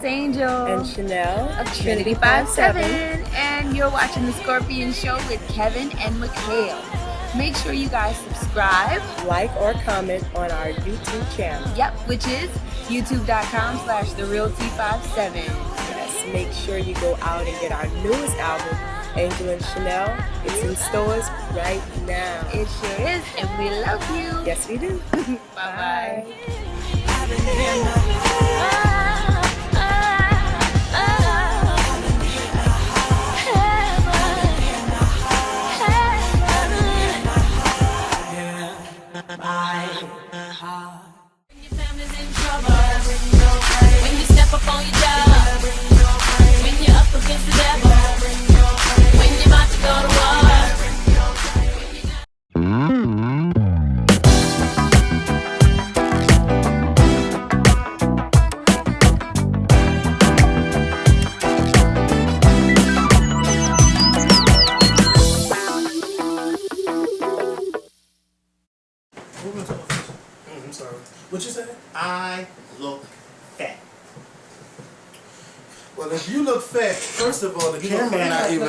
Angel. And Chanel of Trinity 57. And you're watching The Scorpion Show with Kevin and Mikhail. Make sure you guys subscribe, like, or comment on our YouTube channel. Yep, which is youtube.com/TheRealT57. Yes, make sure you go out and get our newest album, Angel and Chanel. It's in stores right now. It sure is, and we love you. Yes, we do. Bye-bye. When your family's in trouble, when you step up on your job, when you're up against the devil, when you're about to go to war. I'm sorry. What you say? I look fat. Well, if you look fat, first of all, the camera not even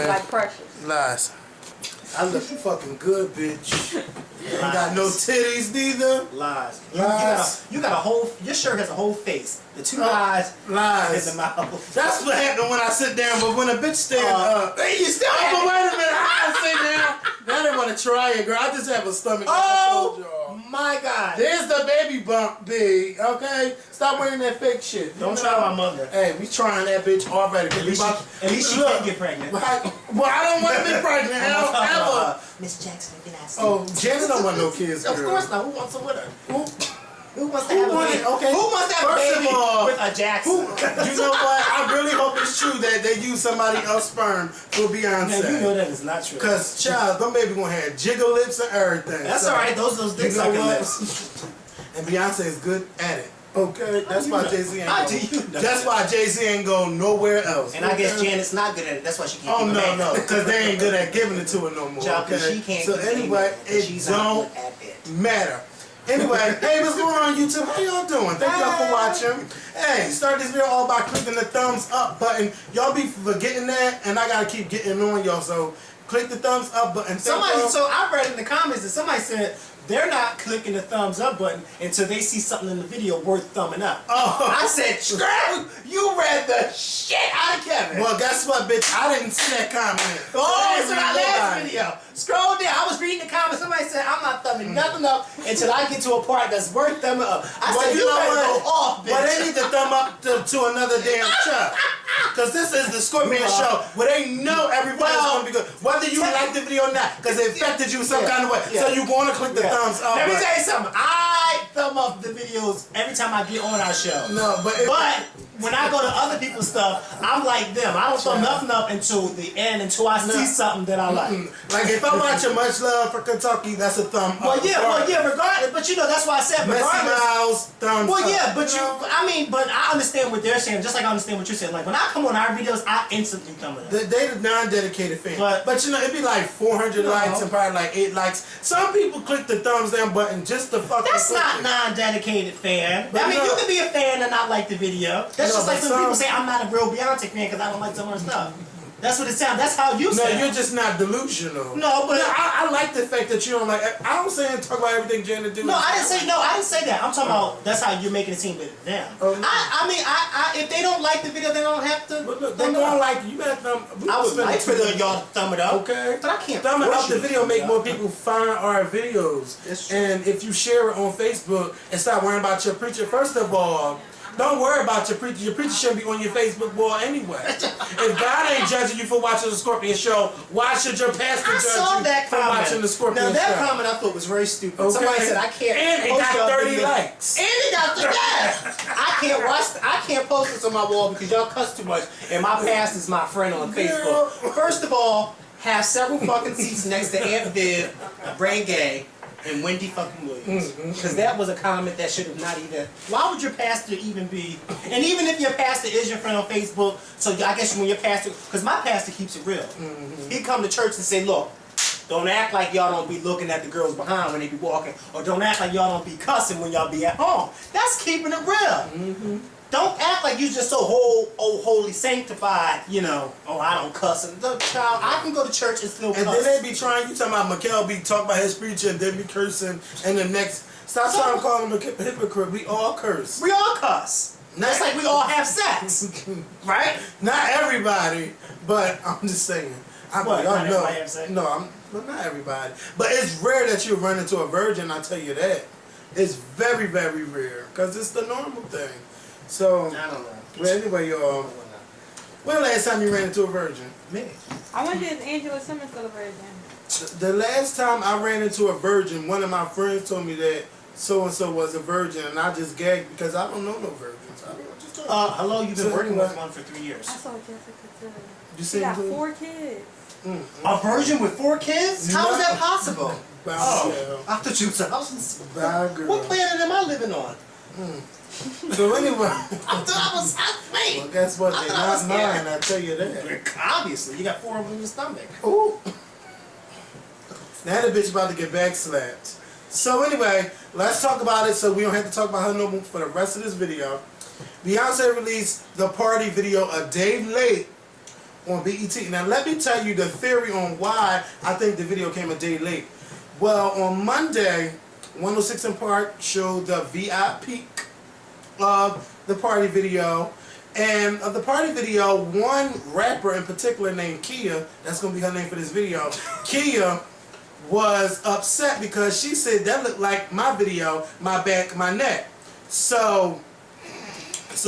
lies. I look fucking good, bitch. You got no titties neither. Lies. Lies. You got a whole. Your shirt has a whole face. The two eyes. Lies. In the mouth. That's what happened when I sit down. But when a bitch stand up, hey, you still. But wait a minute, I sit down. I didn't want to try it, girl. I just have a stomach. Oh my God. There's the baby bump, B. Okay, stop wearing that fake shit. Don't try my mother. Hey, we trying that bitch already. At least she can't get pregnant. Well, I don't want to be pregnant. Ever. Miss Jackson, if you're not Oh, Janet don't want no kids, girl. Of course not. Who wants to with her? Who wants to Who have a baby? okay. Who wants to have a First baby of all, with a Jackson? you know what? I really hope it's true that they use somebody else's sperm for Beyonce. Man, you know that is not true. Cause child, them baby gonna have jiggle lips and everything. That's so, alright. Those dick you know sucking what? lips. And Beyonce is good at it. Okay, that's why Jay-Z ain't. How go. do you know That's why Jay-Z ain't go nowhere else. And I guess Janet's not good at it. That's why she can't. Oh keep a man. no, because they ain't good at giving it to her no more. Child, 'cause Okay? she can't So keep anyway, it. it She's not don't good at it. matter. Anyway, hey, what's going on YouTube? How y'all doing? Thank y'all for watching. Hey, start this video all by clicking the thumbs up button. Y'all be forgetting that, and I gotta keep getting on y'all. So click the thumbs up button. So I read in the comments that somebody said they're not clicking the thumbs up button until they see something in the video worth thumbing up. Oh. I said, scrap! You read the shit out of Kevin. Well, guess what, bitch? I didn't see that comment. Oh, it's in our last video. Scroll down. I was reading the comments. Somebody said, I'm not thumbing nothing up until I get to a part that's worth thumbing up. I said, you better go off, bitch. But they need to thumb up to another damn show. Because this is the Scorpion Show where they know everybody's going to be good. Whether you like the video or not. Because it affected you some kind of way. So you're going to click the thumbs up. Let me tell you something. I thumb up the videos every time I get on our show. No, but when I go to other people's stuff, I'm like them. I don't thumb nothing up until the end, until I see something that I like. Like if I'm watching Much Love for Kentucky, that's a thumb up. Well, yeah, regardless. But you know, that's why I said regardless. Messi Miles, thumbs up. Well, yeah, but but I understand what they're saying, just like I understand what you're saying. Like when I come on our videos, I instantly thumb it up. They the non-dedicated fan. But you know, it'd be like 400 likes and probably like 8 likes. Some people click the thumbs down button just to fucking. That's not non-dedicated fan. I mean, you can be a fan and not like the video. That's just like when people say I'm not a real Beyonce fan because I don't like some of her stuff. That's what it sounds. That's how you sound. No, you're just not delusional. No, but I like the fact that you don't like. I don't say talk about everything Janet do. No, I didn't say that. I'm talking about that's how you're making it seem with them. I mean, if they don't like the video, they don't have to. But look, they don't like you. Got thumb. I would like for y'all to thumb it up. Okay, but I can't. Thumb it up. The video make more people find our videos. And if you share it on Facebook and stop worrying about your preacher, first of all. Don't worry about your preacher. Your preacher shouldn't be on your Facebook wall anyway. If God ain't judging you for watching the Scorpion Show, why should your pastor judge you for watching the Scorpion Show? Now that comment I thought was very stupid. Okay. Somebody said I can't. And it got 30 likes. And it got 30 likes. I can't post this on my wall because y'all cuss too much. And my pastor's my friend on Facebook. First of all, have several fucking seats next to Aunt Viv, Brain Gay, and Wendy fucking Williams. Because that was a comment that should have not even... Why would your pastor even be... And even if your pastor is your friend on Facebook, so I guess when your pastor... Because my pastor keeps it real. He'd come to church and say, look, don't act like y'all don't be looking at the girls behind when they be walking, or don't act like y'all don't be cussing when y'all be at home. That's keeping it real. Don't act like you just so holy sanctified, you know. Oh, I don't cuss. And the child, I can go to church and still cuss. And then they be trying, you talking about Mikhail be talking about his preacher and then be cursing and the next, stop trying to call him a hypocrite. We all curse. We all cuss. Just like we all have sex. Right? Not everybody, but I'm just saying. What, not everybody have sex? No, well, not everybody. But it's rare that you run into a virgin, I tell you that. It's very, very rare. Because it's the normal thing. So, I don't know. Well, anyway, y'all. When the last time you ran into a virgin? Me. I wonder if Angela Simmons still a virgin. The last time I ran into a virgin, one of my friends told me that so-and-so was a virgin, and I just gagged because I don't know no virgins. I don't know what you're talking about. Hello, you've been working with one for 3 years. I saw Jessica too. You She seen got who? 4 kids. A virgin with 4 kids? How is that possible? Bye, Oh, girl. I thought you said, Bye, girl. what planet am I living on? So anyway, I thought I was wait. well, guess what? I They're thought I was not scared. mine, I tell you that. Obviously, you got 4 of them in your stomach. Ooh. Now the bitch about to get back slapped. So anyway, let's talk about it so we don't have to talk about her no more for the rest of this video. Beyonce released the party video a day late on BET. Now let me tell you the theory on why I think the video came a day late. Well, on Monday, 106 in Park showed the VIP of the party video. And of the party video, one rapper in particular named Kia, that's going to be her name for this video, Kia was upset because she said that looked like my video, my back, my neck. So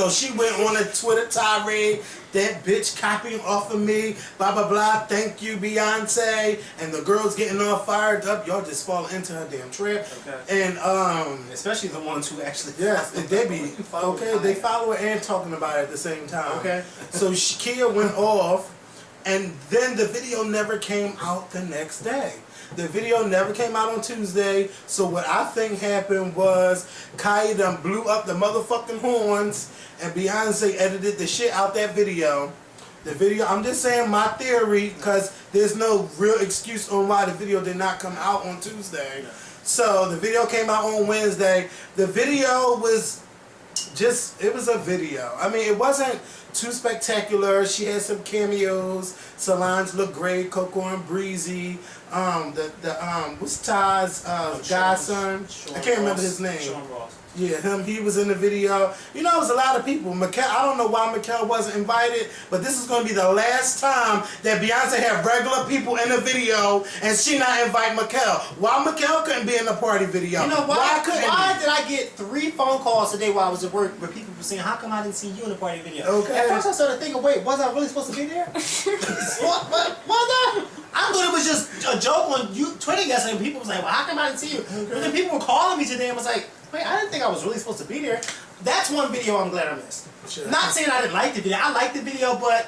she went on a Twitter tirade, that bitch copying off of me, blah, blah, blah, thank you, Beyonce. And the girls getting all fired up. Y'all just fall into her damn trap. Okay. And, Especially the ones who actually yes, follow. they be, okay, they follow her and talking about it at the same time. Okay. So Kia went off, and then the video never came out the next day. The video never came out on Tuesday, so what I think happened was Kaya done blew up the motherfucking horns, and Beyonce edited the shit out that video. The video, I'm just saying my theory, because there's no real excuse on why the video did not come out on Tuesday. So the video came out on Wednesday. The video was just, it was a video. I mean, it wasn't too spectacular. She had some cameos. Solange looked great. Coco and Breezy. What's Ty's godson? I can't remember his name. Sean Ross. Yeah, him. He was in the video. You know, it was a lot of people. I don't know why Mikkel wasn't invited, but this is going to be the last time that Beyonce had regular people in the video, and she not invite Mikkel. Why Mikkel couldn't be in the party video? You know why? couldn't Why he? did I get 3 phone calls today while I was at work where people were saying, "How come I didn't see you in the party video?" Okay. At first I started thinking, wait, was I really supposed to be there? What? I thought it was just a joke on Twitter yesterday. People was like, "Well, how come I didn't see you?" But then people were calling me today and was like, "Wait, I didn't think I was really supposed to be there." That's one video I'm glad I missed. Sure. Not saying I didn't like the video. I liked the video, but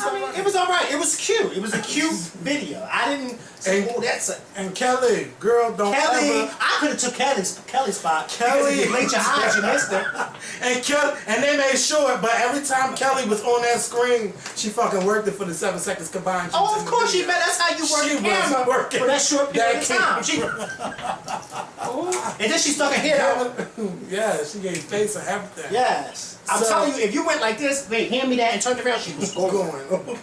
I mean, it was alright. It was cute. It was a cute video. I didn't say, "Oh, that's a." And Kelly, girl, don't Kelly, ever. I could have took Kelly's spot. Kelly- Because if you blinked your eyes, you missed her. And Kelly, and they made sure, but every time Kelly was on that screen, she fucking worked it for the 7 seconds combined. Oh, of course she met. That's how you work She the camera was working for that short period of that time. And then she stuck her head out. Yeah, she gave face and everything. Yes. I'm So- telling you, if you went like this, wait, hand me that and turned around, she was going. Going.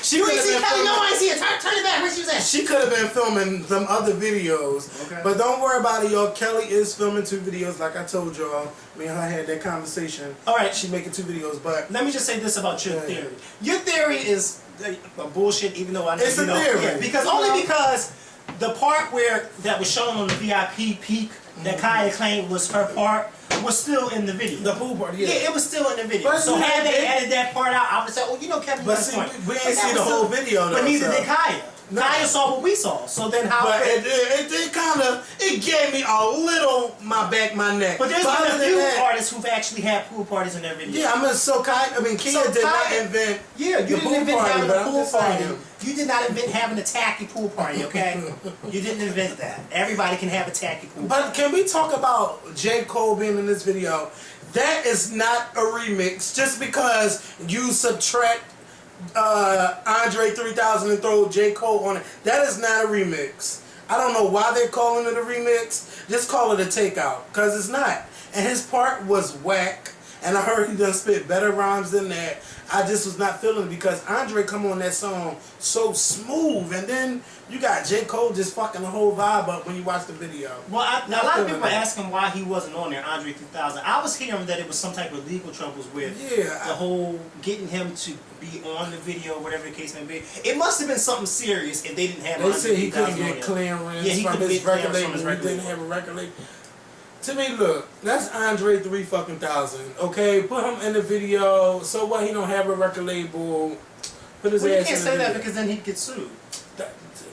She You could ain't have see been Kelly? No, I filming. ain't see it. Turn it back. Where she was at? She could have been filming some other videos. Okay. But don't worry about it, y'all. Kelly is filming 2 videos, like I told y'all. Me and her had that conversation. All right. She making 2 videos, but Let me just say this about your Yeah. theory. Your theory is a bullshit, even though I know It's you a know. theory. Yeah, because only because the part that was shown on the VIP peak that Kaya claimed was her part was still in the video. the pool party, Yeah, it was still in the video. But So you had know, they it- edited that part out, I would say, oh, you know, Kevin, you But got a see, point. we ain't But that see the was whole still- video, though. But neither so. did Kaya. No. Kaya saw what we saw. So then how? But it kind of, it gave me a little my back, my neck. But there's been other a than few that- artists who've actually had pool parties in their videos. Yeah, I mean, Kia So did not Kaya- invent. Yeah, the you pool didn't invent party, having but a I'm pool just party. saying. You did not invent having a tacky pool party, okay? You didn't invent that. Everybody can have a tacky pool party. But can we talk about J. Cole being in this video? That is not a remix. Just because you subtract Andre 3000 and throw J. Cole on it, that is not a remix. I don't know why they're calling it a remix. Just call it a takeout, because it's not. And his part was whack. And I heard he done spit better rhymes than that. I just was not feeling it because Andre come on that song so smooth, and then you got J. Cole just fucking the whole vibe up when you watch the video. Well, a lot of people are asking why he wasn't on there, Andre 3000. I was hearing that it was some type of legal troubles with the whole getting him to be on the video, whatever the case may be. It must have been something serious if they didn't have. They said he couldn't get clearance from his record label. He didn't have a record label. To me, look, that's Andre 3000. Okay, put him in the video. So what? He don't have a record label. Put his ass in the video. You can't say that because then he'd get sued.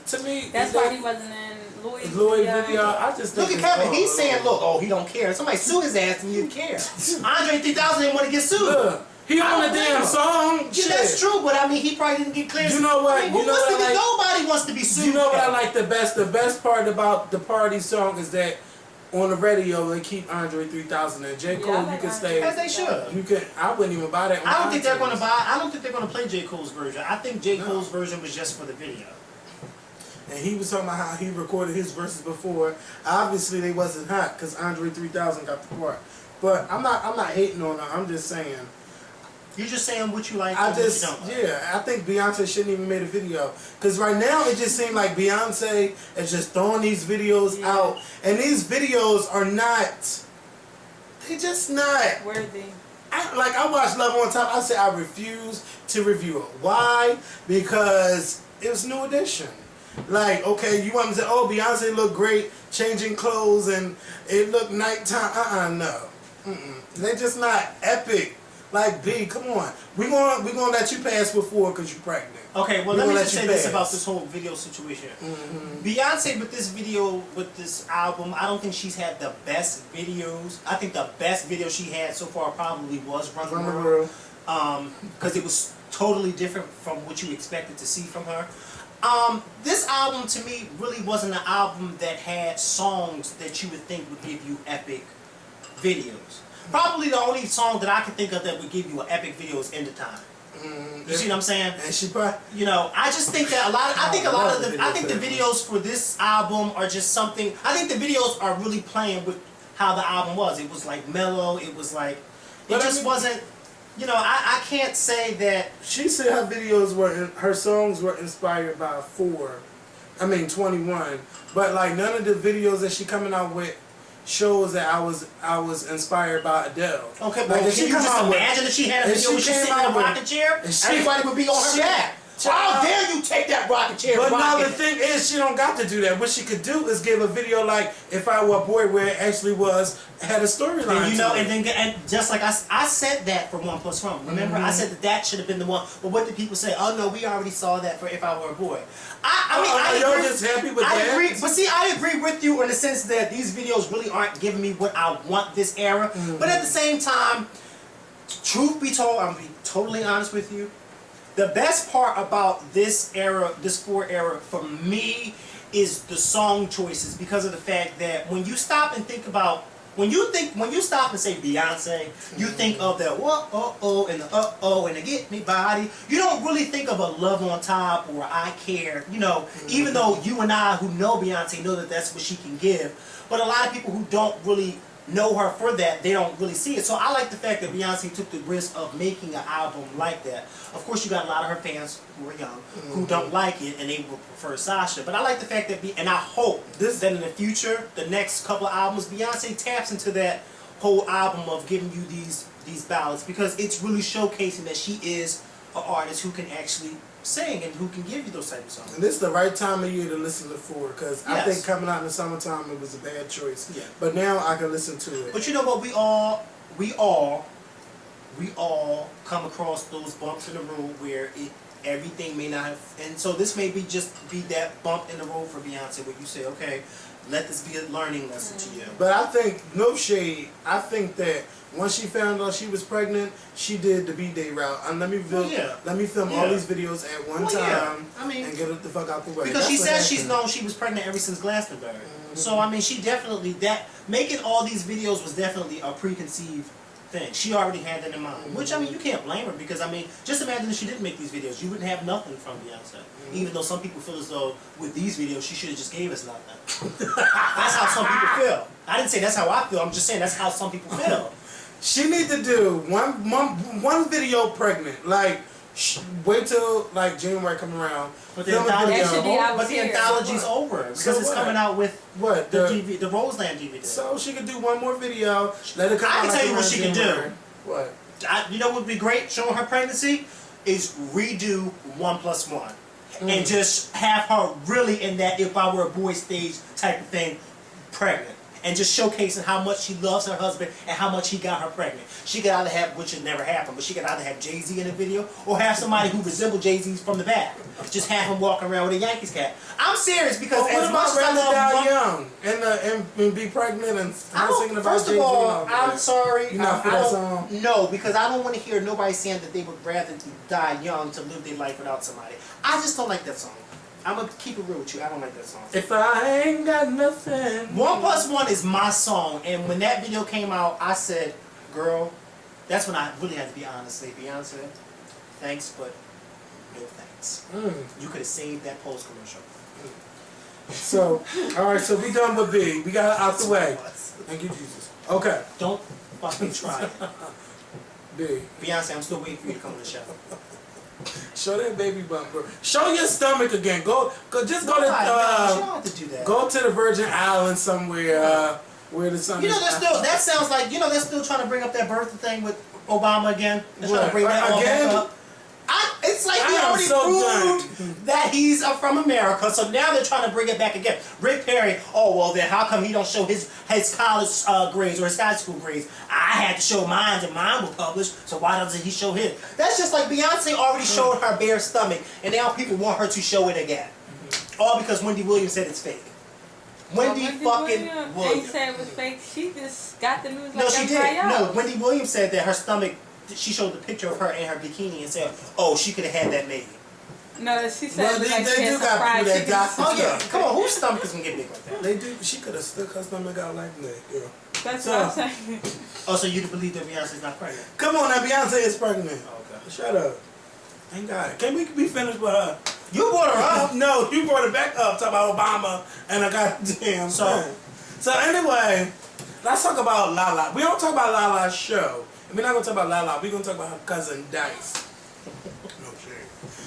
To me, that's why he wasn't in Louis video. I just think look at Kevin. He's saying, "Look, oh, he don't care. Somebody sue his ass and he'd care." Andre 3000 didn't want to get sued. Look, he on the damn song. Yeah, that's true, but I mean, he probably didn't get clearance. You know what? Nobody wants to be sued. You know what I like the best? The best part about the party song is that on the radio they keep Andre 3000 and J. Cole. You can stay as they should. You can. I wouldn't even buy that. I don't think they're going to buy. I don't think they're going to play J. Cole's version. I think J. Cole's version was just for the video. And he was talking about how he recorded his verses before. Obviously, they wasn't hot because Andre 3000 got the part. But I'm not hating on her. I'm just saying. You're just saying what you like. I think Beyonce shouldn't even made a video because right now it just seems like Beyonce is just throwing these videos out, and these videos are not. They just not worthy. I watched Love on Top. I said I refuse to review it. Why? Because it was New Edition. Like, okay, you want to say, oh, Beyonce looked great changing clothes and it looked nighttime. No. They're just not epic. Like, B, come on. We're gonna let you pass before because you're pregnant. Okay, well, let me just say this about this whole video situation. Beyonce with this video, with this album, I don't think she's had the best videos. I think the best video she had so far probably was Run the World. Because it was totally different from what you expected to see from her. This album to me really wasn't an album that had songs that you would think would give you epic videos. Probably the only song that I can think of that would give you an epic video is End of Time. You see what I'm saying? And she probably, you know, I just think that I think the videos for this album are just something. I think the videos are really playing with how the album was. It was like mellow. It was like wasn't. You know, I can't say that. She said her videos her songs were inspired by 21. But like none of the videos that she coming out with shows that I was inspired by Adele. Okay, but can you just imagine that she had a video where she's sitting in a rocking chair? Everybody would be on her back. How dare you take that rocking chair? But now the thing is, she don't got to do that. What she could do is give a video like If I Were a Boy, where it actually had a storyline. You know, and just like I said that for 1+1. Remember, I said that should have been the one. But what did people say? Oh no, we already saw that for If I Were a Boy. I y'all just happy with that? Agree, but see, I agree with you in the sense that these videos really aren't giving me what I want this era. But at the same time, truth be told, I'm gonna be totally honest with you. The best part about this era, this 4 era, for me, is the song choices because of the fact that when you stop and think about, when you stop and say Beyonce, you think of the whoa, and the and the get me body. You don't really think of a Love on Top or I Care, you know, even though you and I who know Beyonce know that that's what she can give. But a lot of people who don't really know her for that, they don't really see it. So I like the fact that Beyonce took the risk of making an album like that. Of course, you got a lot of her fans who are young who don't like it and they would prefer Sasha. But I like the fact that, and I hope that in the future, the next couple of albums, Beyonce taps into that whole album of giving you these ballads because it's really showcasing that she is an artist who can actually sing and who can give you those type of songs. And this is the right time of year to listen to 4 because I think coming out in the summertime it was a bad choice. Yeah. But now I can listen to it. But you know what? We all come across those bumps in the road where everything may not have, and so this may be that bump in the road for Beyonce where you say, okay, let this be a learning lesson to you. But I think, no shade, I think that once she found out she was pregnant, she did the B-Day route. And let me film all these videos at one time and get it the fuck out the way. Because she says she's known she was pregnant ever since Glastonbury. So, I mean, she definitely, making all these videos was definitely a preconceived thing. She already had that in mind. Which, I mean, you can't blame her because, I mean, just imagine if she didn't make these videos. You wouldn't have nothing from Beyonce. Even though some people feel as though with these videos, she should have just gave us nothing. That's how some people feel. I didn't say that's how I feel. I'm just saying that's how some people feel. She need to do one video pregnant. Like, wait till like January come around. But the film a anthology, That should be out but the here. anthology's So over because So it's what? coming out with What the Roseland DVD. So she could do one more video. Let it come I out can like tell you what around she can January. do. What? You know what would be great showing her pregnancy is redo 1+1 and just have her really in that if I were a boy stage type of thing, pregnant. And just showcasing how much she loves her husband and how much he got her pregnant. She could either have, which would never happen, but she could either have Jay-Z in the video or have somebody who resembles Jay-Z from the back. Just have him walking around with a Yankees cap. I'm serious because Well, what as much about as I Rather Die love Young and be pregnant and I singing don't, about first Jay-Z of all, and all I'm that? sorry. You not for I that don't- song? No, because I don't want to hear nobody saying that they would rather die young to live their life without somebody. I just don't like that song. I'm going to keep it real with you. I don't like that song. If I ain't got nothing. 1+1 is my song, and when that video came out, I said, girl, that's when I really had to be honest. Say, Beyonce, thanks, but no thanks. You could have saved that post commercial. So, alright, so we done with B. We got her out the way. Thank you, Jesus. Okay, Don't fucking try it. B. Beyonce, I'm still waiting for you to come on the show. Show that baby bump, bro. Show your stomach again. Just go No, you don't to have to do that. go to the Virgin Islands somewhere where the sun You know, is. that sounds like, they're still trying to bring up that birthday thing with Obama again. They're trying to bring that all Again? back up. It's like I he am already so proved that he's from America, so now they're trying to bring it back again. Rick Perry, oh, well then how come he don't show his college grades or his high school grades? I had to show mine and mine were published, so why doesn't he show his? That's just like Beyonce already showed her bare stomach, and now people want her to show it again. All because Wendy Williams said it's fake. Wendy fucking They Williams. said it was fake. She just got the news No, like she everybody did. No, else. Wendy Williams said that her stomach, she showed the picture of her in her bikini and said, oh, she could have had that baby. No, she said Well, it was they like do she had some got fried people that chicken. got- Oh, yeah. Come on, whose stomach is going to get big like that? They do. She could have stuck her stomach out like that, girl. That's So- what I'm saying. Oh, so you believe that Beyonce's not pregnant? Come on, now Beyonce is pregnant. Oh, okay. Shut up. Thank God. Can we be finished with her? You brought her up. No, you brought it back up. Talk about Obama and a goddamn. So anyway, let's talk about Lala. We don't talk about Lala's show. We're not gonna talk about Lala. We're gonna talk about her cousin Dice. No shame.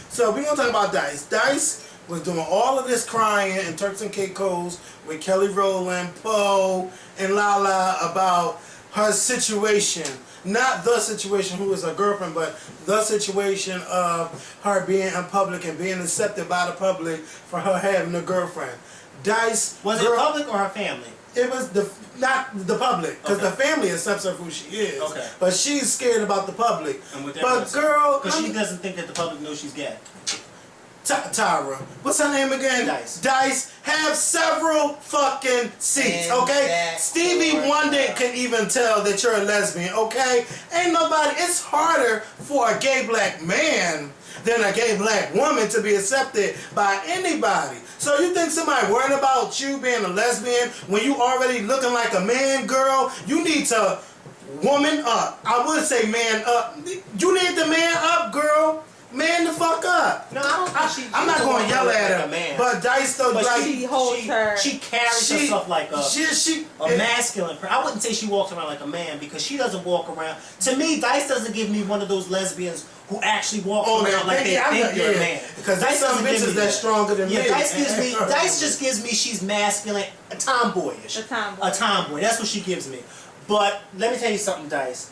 So we're gonna talk about Dice. Dice was doing all of this crying and Turks and Caicos with Kelly Rowland, Poe, and Lala about her situation. Not the situation who is her girlfriend, but the situation of her being in public and being accepted by the public for her having a girlfriend. Dice Was it public or her family? It was not the public, because Okay. the family accepts her for who she is. Okay. But she's scared about the public. And what that But was? girl, Because I she mean, doesn't think that the public knows she's gay. Tyra, what's her name again? Dice. Dice have several fucking seats, And okay? that Stevie for Wonder her. can even tell that you're a lesbian, okay? Ain't nobody. It's harder for a gay black man than a gay black woman to be accepted by anybody. So you think somebody worrying about you being a lesbian when you already looking like a man, girl? You need to woman up. I would say man up. You need to man up, girl. Man the fuck up. No, I don't think I'm not going to yell at like her, a man. but Dice though, But like, she holds her. She carries herself like a she masculine. I wouldn't say she walks around like a man because she doesn't walk around. To me, Dice doesn't give me one of those lesbians who actually walk around like they think they're a man. Because there's some doesn't give bitches me that's stronger than Yeah, me. Dice just gives me she's masculine, a tomboyish. A tomboy. A tomboy. That's what she gives me. But let me tell you something, Dice.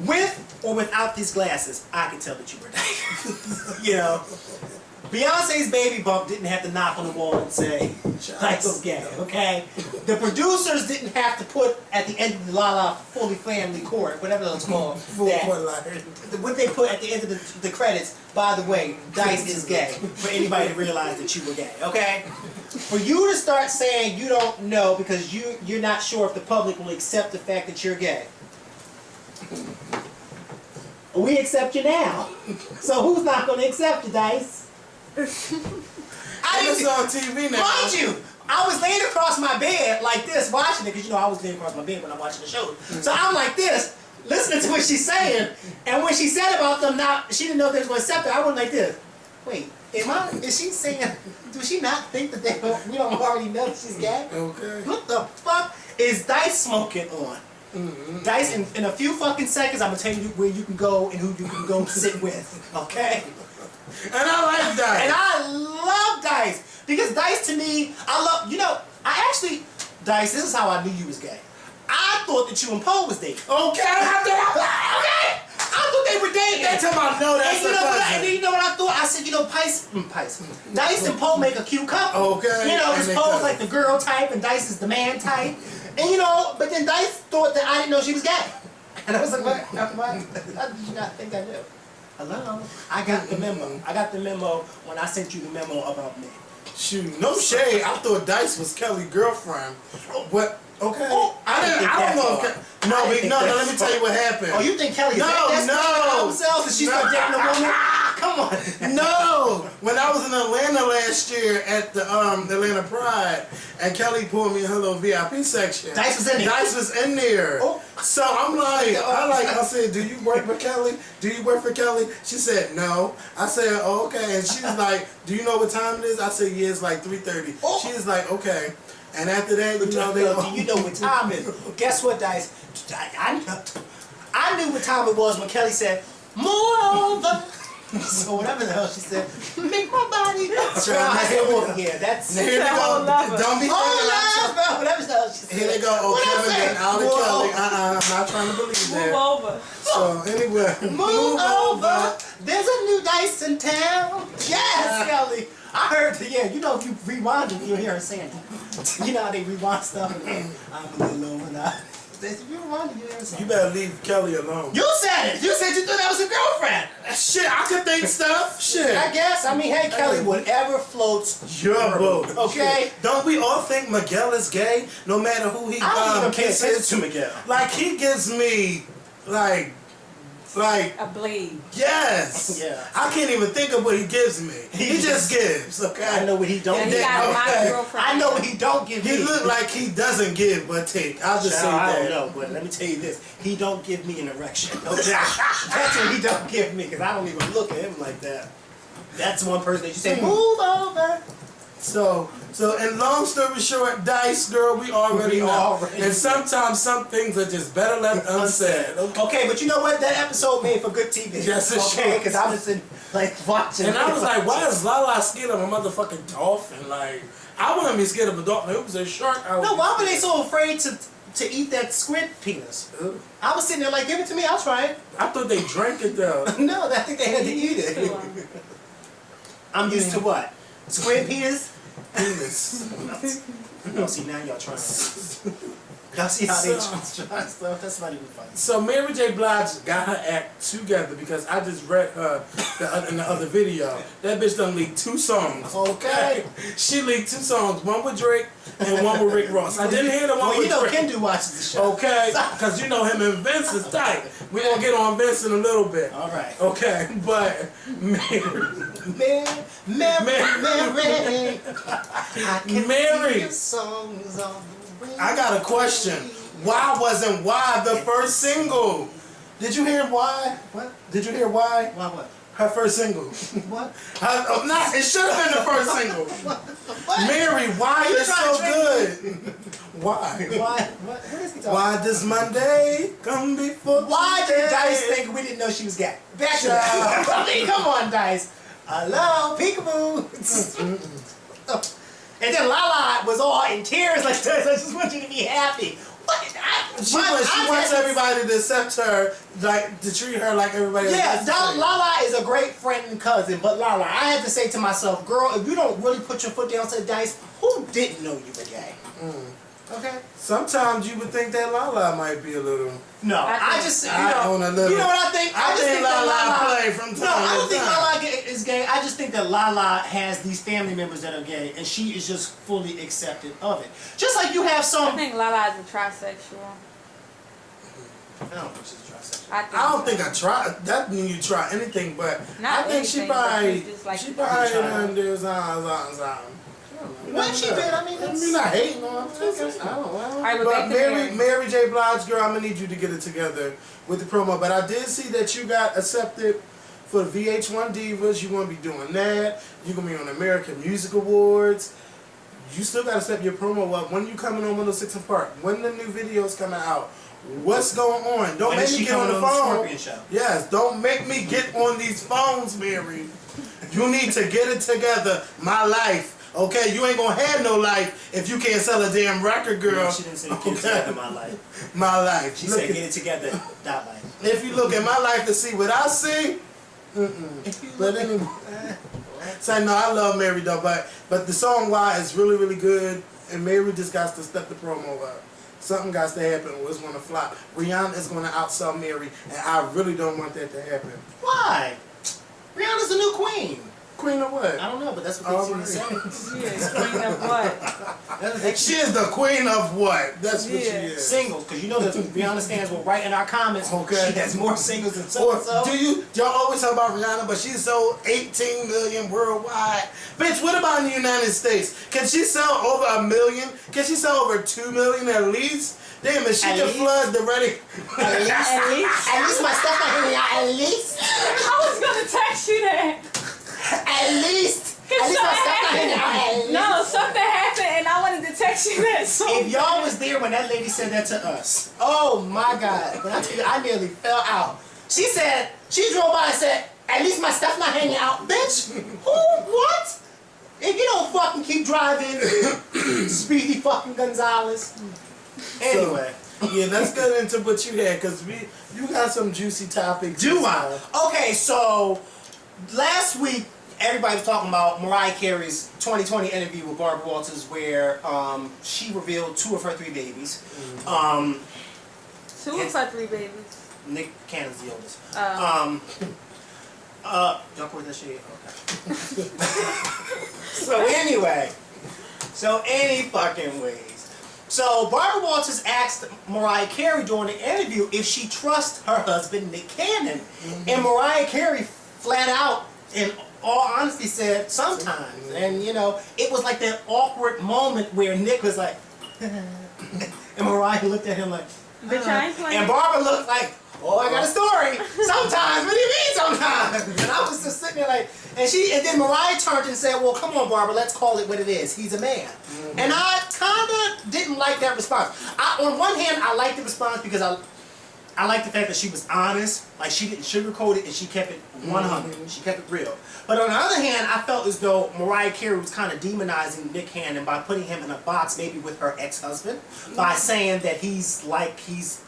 With or without these glasses, I can tell that you were gay. You know, Beyonce's baby bump didn't have to knock on the wall and say, Dice is gay, okay? The producers didn't have to put at the end of the La La Fully Family Court, whatever it's called, what they put at the end of the credits, by the way, Dice is gay, for anybody to realize that you were gay, okay? For you to start saying you don't know because you're not sure if the public will accept the fact that you're gay. We accept you now. So who's not going to accept you, Dice? It's on TV now. Mind you, I was laying across my bed like this watching it, because you know I was laying across my bed when I'm watching the show. So I'm like this, listening to what she's saying, and when she said about them not, she didn't know if they was going to accept her, I went like this. Wait, is she saying, do she not think that we don't already know that she's gay? Okay. What the fuck is Dice smoking on? Dice, in a few fucking seconds, I'm gonna tell you where you can go and who you can go sit with. Okay? And I like Dice. And I love Dice because Dice to me, I love. You know, I actually, Dice. This is how I knew you was gay. I thought that you and Paul was dating. Okay. Okay. I thought they were dating. They tell me I know that's And you know what? And then you know what I thought? I said, you know, Dice and Poe make a cute couple. Okay. You know, because And they Poe's couple. like the girl type and Dice is the man type. And you know, but then Dice thought that I didn't know she was gay. And I was like, what? How did you not think I knew? Hello? I got the memo. I got the memo when I sent you the memo about me. Shoot, no shade. I thought Dice was Kelly's girlfriend. But okay. Oh, I don't know if no, let me tell you what happened. Oh, you think Kelly No, that's no. themselves and she's not dating a woman? Come on. No! When I was in Atlanta last year at the Atlanta Pride, and Kelly pulled me in her little VIP section. Dice was in there. Dice was in there. Oh. So I'm like, I said, do you work for Kelly? Do you work for Kelly? She said, no. I said, oh, okay. And she was like, do you know what time it is? I said, yeah, it's like 3:30. Oh. She was like, okay. And after that, you know, Do you know what time it is? Guess what, Dice? I knew what time it was when Kelly said, moreover. So whatever the hell she said, make my body. So I said, well, yeah, that's. here they go. Don't be thinking Oh, whatever the hell she said. here they go. Oh, What I Kevin say? getting out of Whoa. Kelly. I'm not trying to believe Move that. over. So anyway, Move over. There's a new Dice in town. Yes, Kelly. I heard, yeah, you know, if you rewind it, you'll hear her saying, you know how they rewind stuff? I'm a little over now. If you rewind it, you'll hear her saying. You better leave Kelly alone. You said it. You said you thought that was a girlfriend. Shit, I could think stuff. Shit. I guess. I mean, hey, Kelly, whatever floats Your boat. Okay? Don't we all think Miguel is gay? No matter who he I don't even pay attention kisses? to Miguel. Like he gives me like A blade. yes. Yeah. I can't even think of what he gives me. He just gives, okay? I know what he don't And he give. got a lot of okay. girlfriends. I know what he don't give He me. look like he doesn't give but take. I'll just say I that. don't know, but let me tell you this. He don't give me an erection. Okay? That's what he don't give me, because I don't even look at him like that. That's one person that you say, move over. So, and long story short, Dice girl, we already know. And sometimes some things are just better left unsaid. Okay, but you know what? That episode made for good TV. Yes, it okay, sure. because I was in, like, watching. And I was like, why is Lala scared of a motherfucking dolphin? Like, I wouldn't be scared of a dolphin. It was a shark. No, why were they so afraid to eat that squid penis? I was sitting there like, give it to me, I'll try it. I thought they drank it though. No, I think they had to eat it. I'm used to what? Squid penis? Penis. No, see, now y'all trying. Y'all see how they try stuff? That's not even funny. So Mary J. Blige got her act together because I just read her in the other video. That bitch done leaked 2 songs. Okay. She leaked 2 songs, one with Drake and one with Rick Ross. I didn't hear the one Well, with you know Drake. Kendu watches the show. Okay, because you know him and Vince is tight. We're going to get on Vince in a little bit. All right. Okay, but Mary. Mary. I can Mary. see your songs on the radio. I got a question. Why wasn't Why the first single? Did you hear Why? What? Did you hear Why? Why what? Her first single. What? It should have been the first single. What? Mary, why You is trying so to good? Why? Why? What is he talking Why does Monday come before Why did Tuesday? Dice think we didn't know she was gay? Back to that. I mean, come on, Dice. Hello, peekaboo. And then Lala was all in tears like this. I just want you to be happy. What? She wants everybody to accept her, like to treat her like everybody else. Yeah, has to treat her. Lala is a great friend and cousin, but Lala, I had to say to myself, girl, if you don't really put your foot down to the Dice, who didn't know you were gay? Okay. Sometimes you would think that Lala might be a little. No, I just, you know what I think? I just think that Lala play from time No, I don't to think time. Lala is gay. I just think that Lala has these family members that are gay, and she is just fully accepted of it. Just like you have I some. think Lala is a trisexual. I don't think she's a trisexual. I don't think I try. That mean you try anything, but Not I think she anything, but probably she's just like she a probably child. done do something. What she did, I mean, I'm not hating on her. I don't know. Alright, but back to Mary J. Blige, girl, I'm gonna need you to get it together with the promo. But I did see that you got accepted for the VH1 Divas. You're gonna be doing that. You're gonna be on American Music Awards. You still gotta step your promo up. When you coming on 106 and Park? When the new videos coming out What's going on? Don't When make is me she get on coming the on the phone. Scorpion show? Yes, don't make me get on these phones, Mary. You need to get it together. My life. Okay, you ain't gonna have no life if you can't sell a damn record, girl. No, she didn't say get it together, my life. My life. She Look said at- get it together, that life. If you look at my life to see what I see, but anyway. So no, I love Mary though, but the song "Why" is really, really good, and Mary just got to step the promo up. Something got to happen or it's gonna flop. Rihanna is gonna outsell Mary, and I really don't want that to happen. Why? Rihanna's the new queen. Queen of what? I don't know, but that's what they seem to say. Yeah, queen of what? She is the queen of what? That's what she Yeah. is. Singles, because you know that Rihanna stands will write in our comments. Okay. She has more singles than so Or and so. y'all always talk about Rihanna, but she's sold 18 million worldwide. Bitch, what about in the United States? Can she sell over 1 million? Can she sell over 2 million at least? Damn, if she At can least? flood the ready. At least my stuff not hitting out. At least. I was gonna text you that. At least. At least my stuff not hitting out. At least. No, something happened and I wanted to text you that. So If y'all was there when that lady said that to us, oh my God, when I tell you, I nearly fell out. She said, she drove by and said, at least my stuff not hanging out. Bitch, who, what? If you don't fucking keep driving, Speedy fucking Gonzalez. Anyway. Yeah, let's get into what you had, because you got some juicy topics. Do I? Okay, so last week, everybody was talking about Mariah Carey's 2020 interview with Barbara Walters where she revealed 2 of her 3 babies. 2 of her 3 babies. Nick Cannon's the oldest. Oh. Y'all quit that shit? Okay. So any fucking ways. So Barbara Walters asked Mariah Carey during the interview if she trusts her husband Nick Cannon. And Mariah Carey flat out, in all honesty, said sometimes. And you know, it was like that awkward moment where Nick was like, and Mariah looked at him like, Bitch, I ain't playing. and Barbara looked like, oh, I got a story. Sometimes. What do you mean sometimes? And I was just sitting there like, and then Mariah turned and said, well, come on, Barbara, let's call it what it is. He's a man. And I kind of didn't like that response. On one hand, I liked the response because I like the fact that she was honest. Like, she didn't sugarcoat it and she kept it 100. She kept it real. But on the other hand, I felt as though Mariah Carey was kind of demonizing Nick Cannon by putting him in a box, maybe with her ex-husband, by saying that he's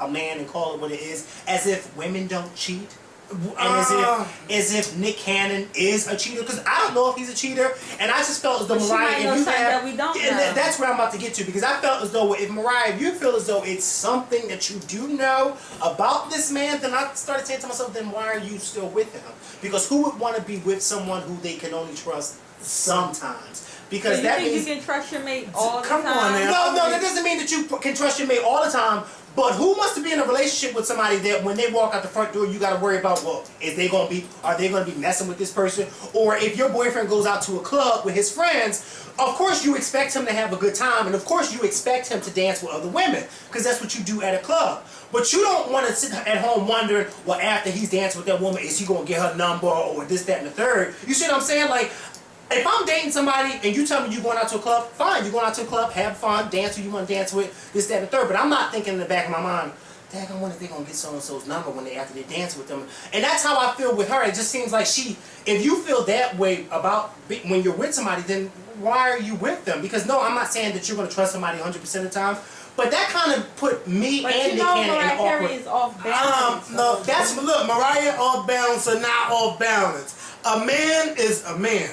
a man and call it what it is, as if women don't cheat. And as if Nick Cannon is a cheater, because I don't know if he's a cheater, and I just felt as though But she Mariah, might if know you something have, that we don't and know. that's where I'm about to get to, because I felt as though if Mariah, if you feel as though it's something that you do know about this man, then I started saying to myself, then why are you still with him? Because who would want to be with someone who they can only trust sometimes? Because So you that think means you can trust your mate all the Come on time? now. no, that doesn't mean that you can trust your mate all the time. But who wants to be in a relationship with somebody that when they walk out the front door, you got to worry about, well, are they going to be messing with this person? Or if your boyfriend goes out to a club with his friends, of course you expect him to have a good time, and of course you expect him to dance with other women, because that's what you do at a club. But you don't want to sit at home wondering, well, after he's dancing with that woman, is he going to get her number or this, that, and the third? You see what I'm saying? Like, if I'm dating somebody and you tell me you're going out to a club, fine, you're going out to a club, have fun, dance who you want to dance with, this, that, and the third. But I'm not thinking in the back of my mind, dang, I wonder if they're going to get so-and-so's number after they dance with them. And that's how I feel with her. It just seems like if you feel that way about when you're with somebody, then why are you with them? Because no, I'm not saying that you're going to trust somebody 100% of the time. But that kind of put me But and you Nick know Cannon in Mariah an awkward... Carey is off balance. No, look, Mariah off balance or not off balance. A man is a man.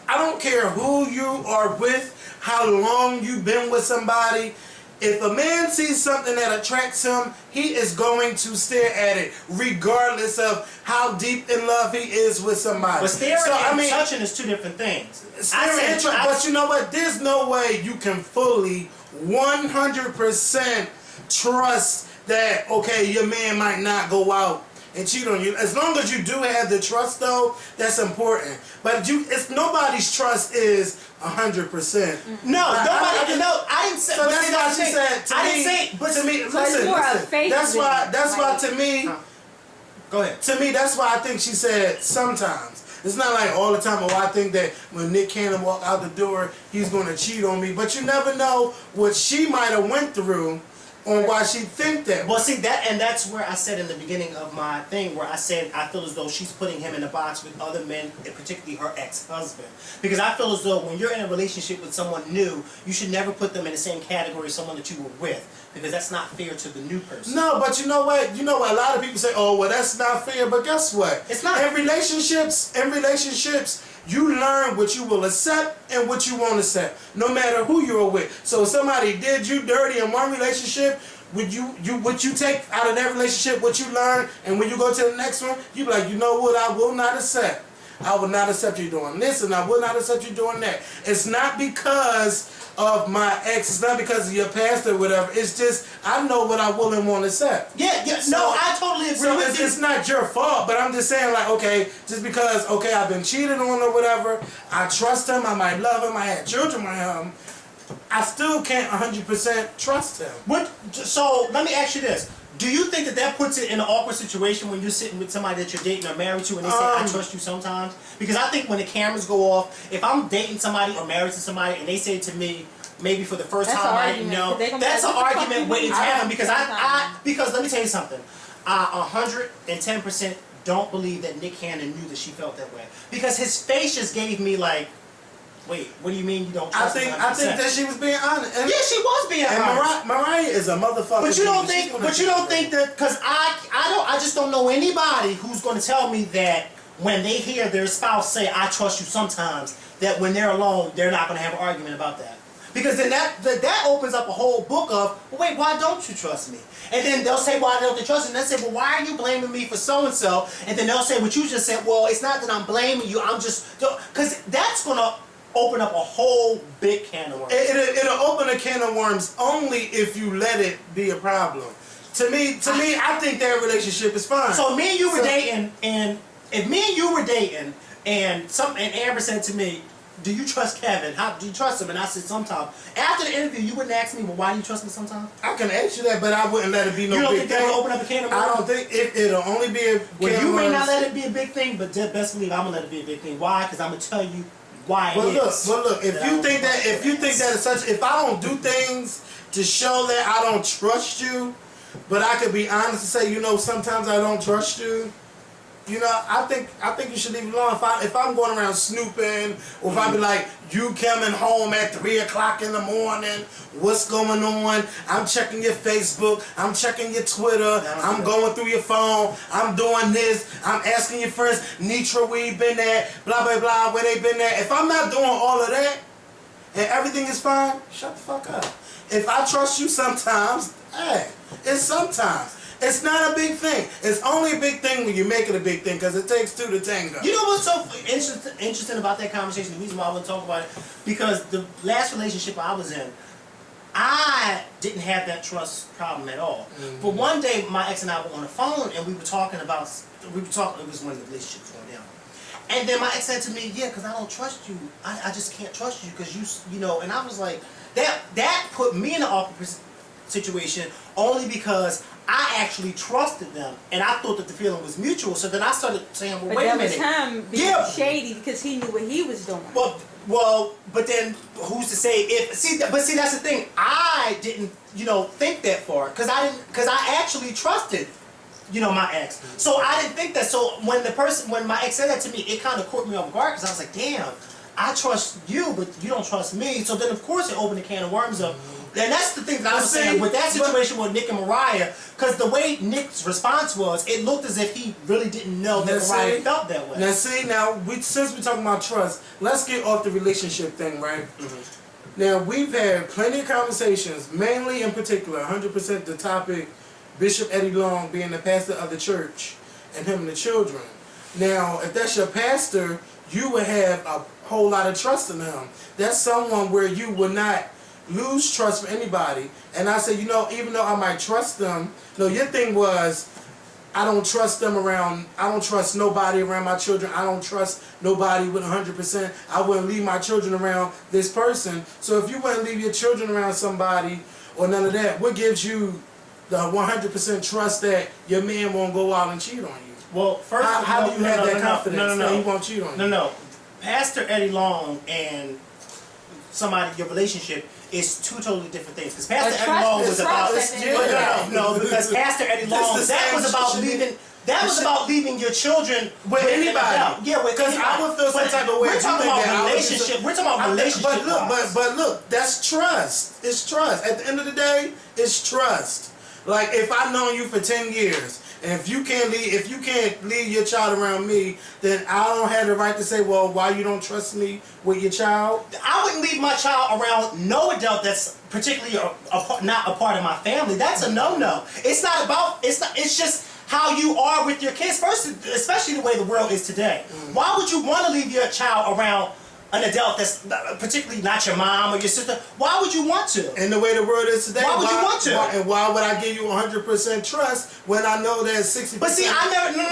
I don't care who you are with, how long you've been with somebody. If a man sees something that attracts him, he is going to stare at it, regardless of how deep in love he is with somebody. But staring and touching is 2 different things. But you know what? There's no way you can fully 100% trust that, okay, your man might not go out and cheat on you. As long as you do have the trust, though, that's important. But nobody's trust is 100%. No, I didn't say. So that's why she said. I didn't say. But to me, So it's listen. more of faith That's than- why. That's why to me. Go ahead. To me, that's why I think she said sometimes. It's not like all the time. Oh, I think that when Nick Cannon walk out the door, he's going to cheat on me. But you never know what she might have went through on why she think that. Well, see that, and that's where I said in the beginning of my thing, where I said I feel as though she's putting him in a box with other men, and particularly her ex-husband. Because I feel as though when you're in a relationship with someone new, you should never put them in the same category as someone that you were with, because that's not fair to the new person. No, but you know what? You know what? A lot of people say, "Oh, well, that's not fair." But guess what? It's not. In relationships, you learn what you will accept and what you won't accept, no matter who you're with. So if somebody did you dirty in one relationship, what you take out of that relationship, what you learn, and when you go to the next one, you be like, you know what? I will not accept. I will not accept you doing this, and I will not accept you doing that. It's not because of my ex. It's not because of your past or whatever. It's just I know what I will and won't accept. Yeah. No, I totally agree with you. It's not your fault, but I'm just saying, like, okay, just because, okay, I've been cheated on or whatever, I trust him, I might love him, I had children with him, I still can't 100% trust him. So let me ask you this. Do you think that puts it in an awkward situation when you're sitting with somebody that you're dating or married to and they say, I trust you sometimes? Because I think when the cameras go off, if I'm dating somebody or married to somebody and they say to me, maybe for the first time I didn't know, that's an argument waiting to happen, because because let me tell you something. I 110% don't believe that Nick Cannon knew that she felt that way. Because his face just gave me like, wait, what do you mean you don't trust me? I think that she was being honest. And, yeah, she was being honest. And Mariah is a motherfucker. But you don't think that, because I just don't know anybody who's going to tell me that when they hear their spouse say, I trust you sometimes, that when they're alone, they're not going to have an argument about that. Because then that opens up a whole book of, well, wait, why don't you trust me? And then they'll say, why don't they trust me? And they'll say, well, why are you blaming me for so-and-so? And then they'll say what you just said, well, it's not that I'm blaming you, I'm just, because that's going to open up a whole big can of worms. It'll open a can of worms only if you let it be a problem. To me, I think their relationship is fine. So me and you were dating, and if me and you were dating, and Amber said to me, do you trust Kevin? How do you trust him? And I said, sometimes. After the interview, you wouldn't ask me, well, why do you trust me sometimes? I can ask you that, but I wouldn't let it be no big thing. You don't think that would open up a can of worms? I don't think it'll only be a can of worms. Well, you may not let it be a big thing, but best believe I'm gonna let it be a big thing. Why? Because I'm gonna tell you why it is. Well, look. If you think that it's such, if I don't do things to show that I don't trust you, but I could be honest and say, you know, sometimes I don't trust you. You know, I think you should leave it alone. If I'm going around snooping, or if I be like, you coming home at 3 o'clock in the morning, what's going on? I'm checking your Facebook, I'm checking your Twitter, I'm going through your phone, I'm doing this, I'm asking your friends, Nitra, where you been at, blah, blah, blah, where they been at. If I'm not doing all of that, and everything is fine, shut the fuck up. If I trust you sometimes, hey, it's sometimes. It's not a big thing. It's only a big thing when you make it a big thing, because it takes two to tango. You know what's so interesting about that conversation? The reason why I want to talk about it, because the last relationship I was in, I didn't have that trust problem at all. Mm-hmm. But one day, my ex and I were on the phone, and we were talking, it was when the relationship was going down. And then my ex said to me, yeah, because I don't trust you. I just can't trust you, because you know, and I was like, that put me in an awkward situation, only because I actually trusted them, and I thought that the feeling was mutual. So then I started saying, well, wait a minute. But that was him being shady because he knew what he was doing. Well, but then who's to say but see, that's the thing. I didn't, think that far, because I actually trusted, my ex. So I didn't think that. So when my ex said that to me, it kind of caught me off guard, because I was like, damn, I trust you, but you don't trust me. So then, of course, it opened a can of worms up. And that's the thing that I was saying with that situation with Nick and Mariah, because the way Nick's response was, it looked as if he really didn't know that Mariah felt that way. Now, since we're talking about trust, let's get off the relationship thing, right? Mm-hmm. Now, we've had plenty of conversations, mainly in particular, 100% the topic, Bishop Eddie Long being the pastor of the church, and him and the children. Now, if that's your pastor, you would have a whole lot of trust in him. That's someone where you would not lose trust for anybody. And I say, even though I might trust them, your thing was, I don't trust nobody around my children. I don't trust nobody with 100%. I wouldn't leave my children around this person. So if you wouldn't leave your children around somebody or none of that, what gives you the 100% trust that your man won't go out and cheat on you? Well, first, how do you have that confidence that he won't cheat on you? No. Pastor Eddie Long and your relationship is two totally different things. Because Pastor But Eddie trust Long is was about trust at the end of the day. no, because Pastor Eddie Long, that was about leaving. That was about leaving your children with anybody. Yeah, with because I would feel some type of way. We're talking about relationship. We're talking about relationship. But look, that's trust. It's trust. At the end of the day, it's trust. Like if I've known you for 10 years, and if you can't leave your child around me, then I don't have the right to say, well, why you don't trust me with your child? I wouldn't leave my child around no adult that's particularly not a part of my family. That's a no-no. It's not about. It's just how you are with your kids. First, especially the way the world is today. Why would you want to leave your child around an adult that's particularly not your mom or your sister? Why would you want to? And the way the world is today, why would you want to? And why would I give you 100% trust when I know that 60%? But see, I never. No.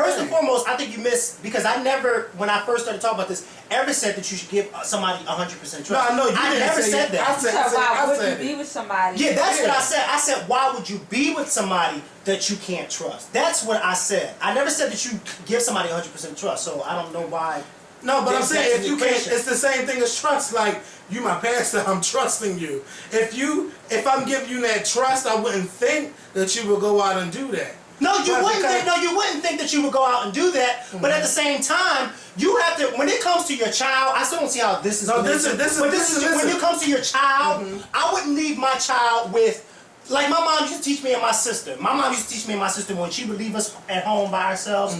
First and foremost, I think you missed because I never, when I first started talking about this, ever said that you should give somebody 100% trust. No, I know you I never said that. Why would you be with somebody? Yeah, that's what I said. I said, why would you be with somebody that you can't trust? That's what I said. I never said that you give somebody 100% trust, so I don't know why. No, but I'm saying if you can't, it's the same thing as trust. Like you, my pastor, I'm trusting you. If I'm giving you that trust, I wouldn't think that you would go out and do that. No, you wouldn't think that you would go out and do that. But at the same time, you have to. When it comes to your child, I still don't see how this is. No, when it comes to your child, I wouldn't leave my child with. Like my mom used to teach me and my sister. My mom used to teach me and my sister when she would leave us at home by ourselves.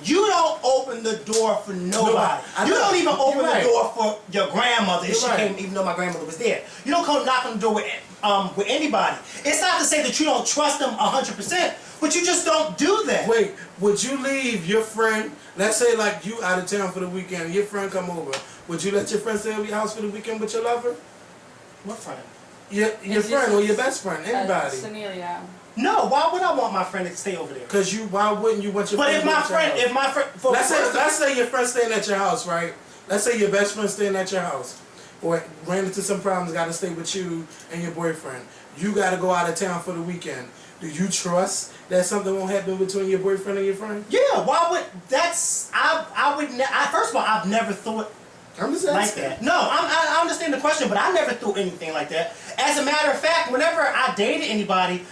You don't open the door for nobody. You don't even open the door for your grandmother if she came, even though my grandmother was there. You don't come knock on the door with anybody. It's not to say that you don't trust them 100%, but you just don't do that. Wait, would you leave your friend? Let's say like you out of town for the weekend. Your friend come over. Would you let your friend stay at your house for the weekend with your lover? What friend? Your friend or your best friend, anybody. Scenario. No, why would I want my friend to stay over there? Cause why wouldn't you want your friend? But if my friend, let's say your friend staying at your house, right? Let's say your best friend staying at your house, or ran into some problems, got to stay with you and your boyfriend. You got to go out of town for the weekend. Do you trust that something won't happen between your boyfriend and your friend? Yeah, why would that's first of all, I've never thought. I'm just like that. No, I understand the question, but I never thought anything like that. As a matter of fact, whenever I dated anybody,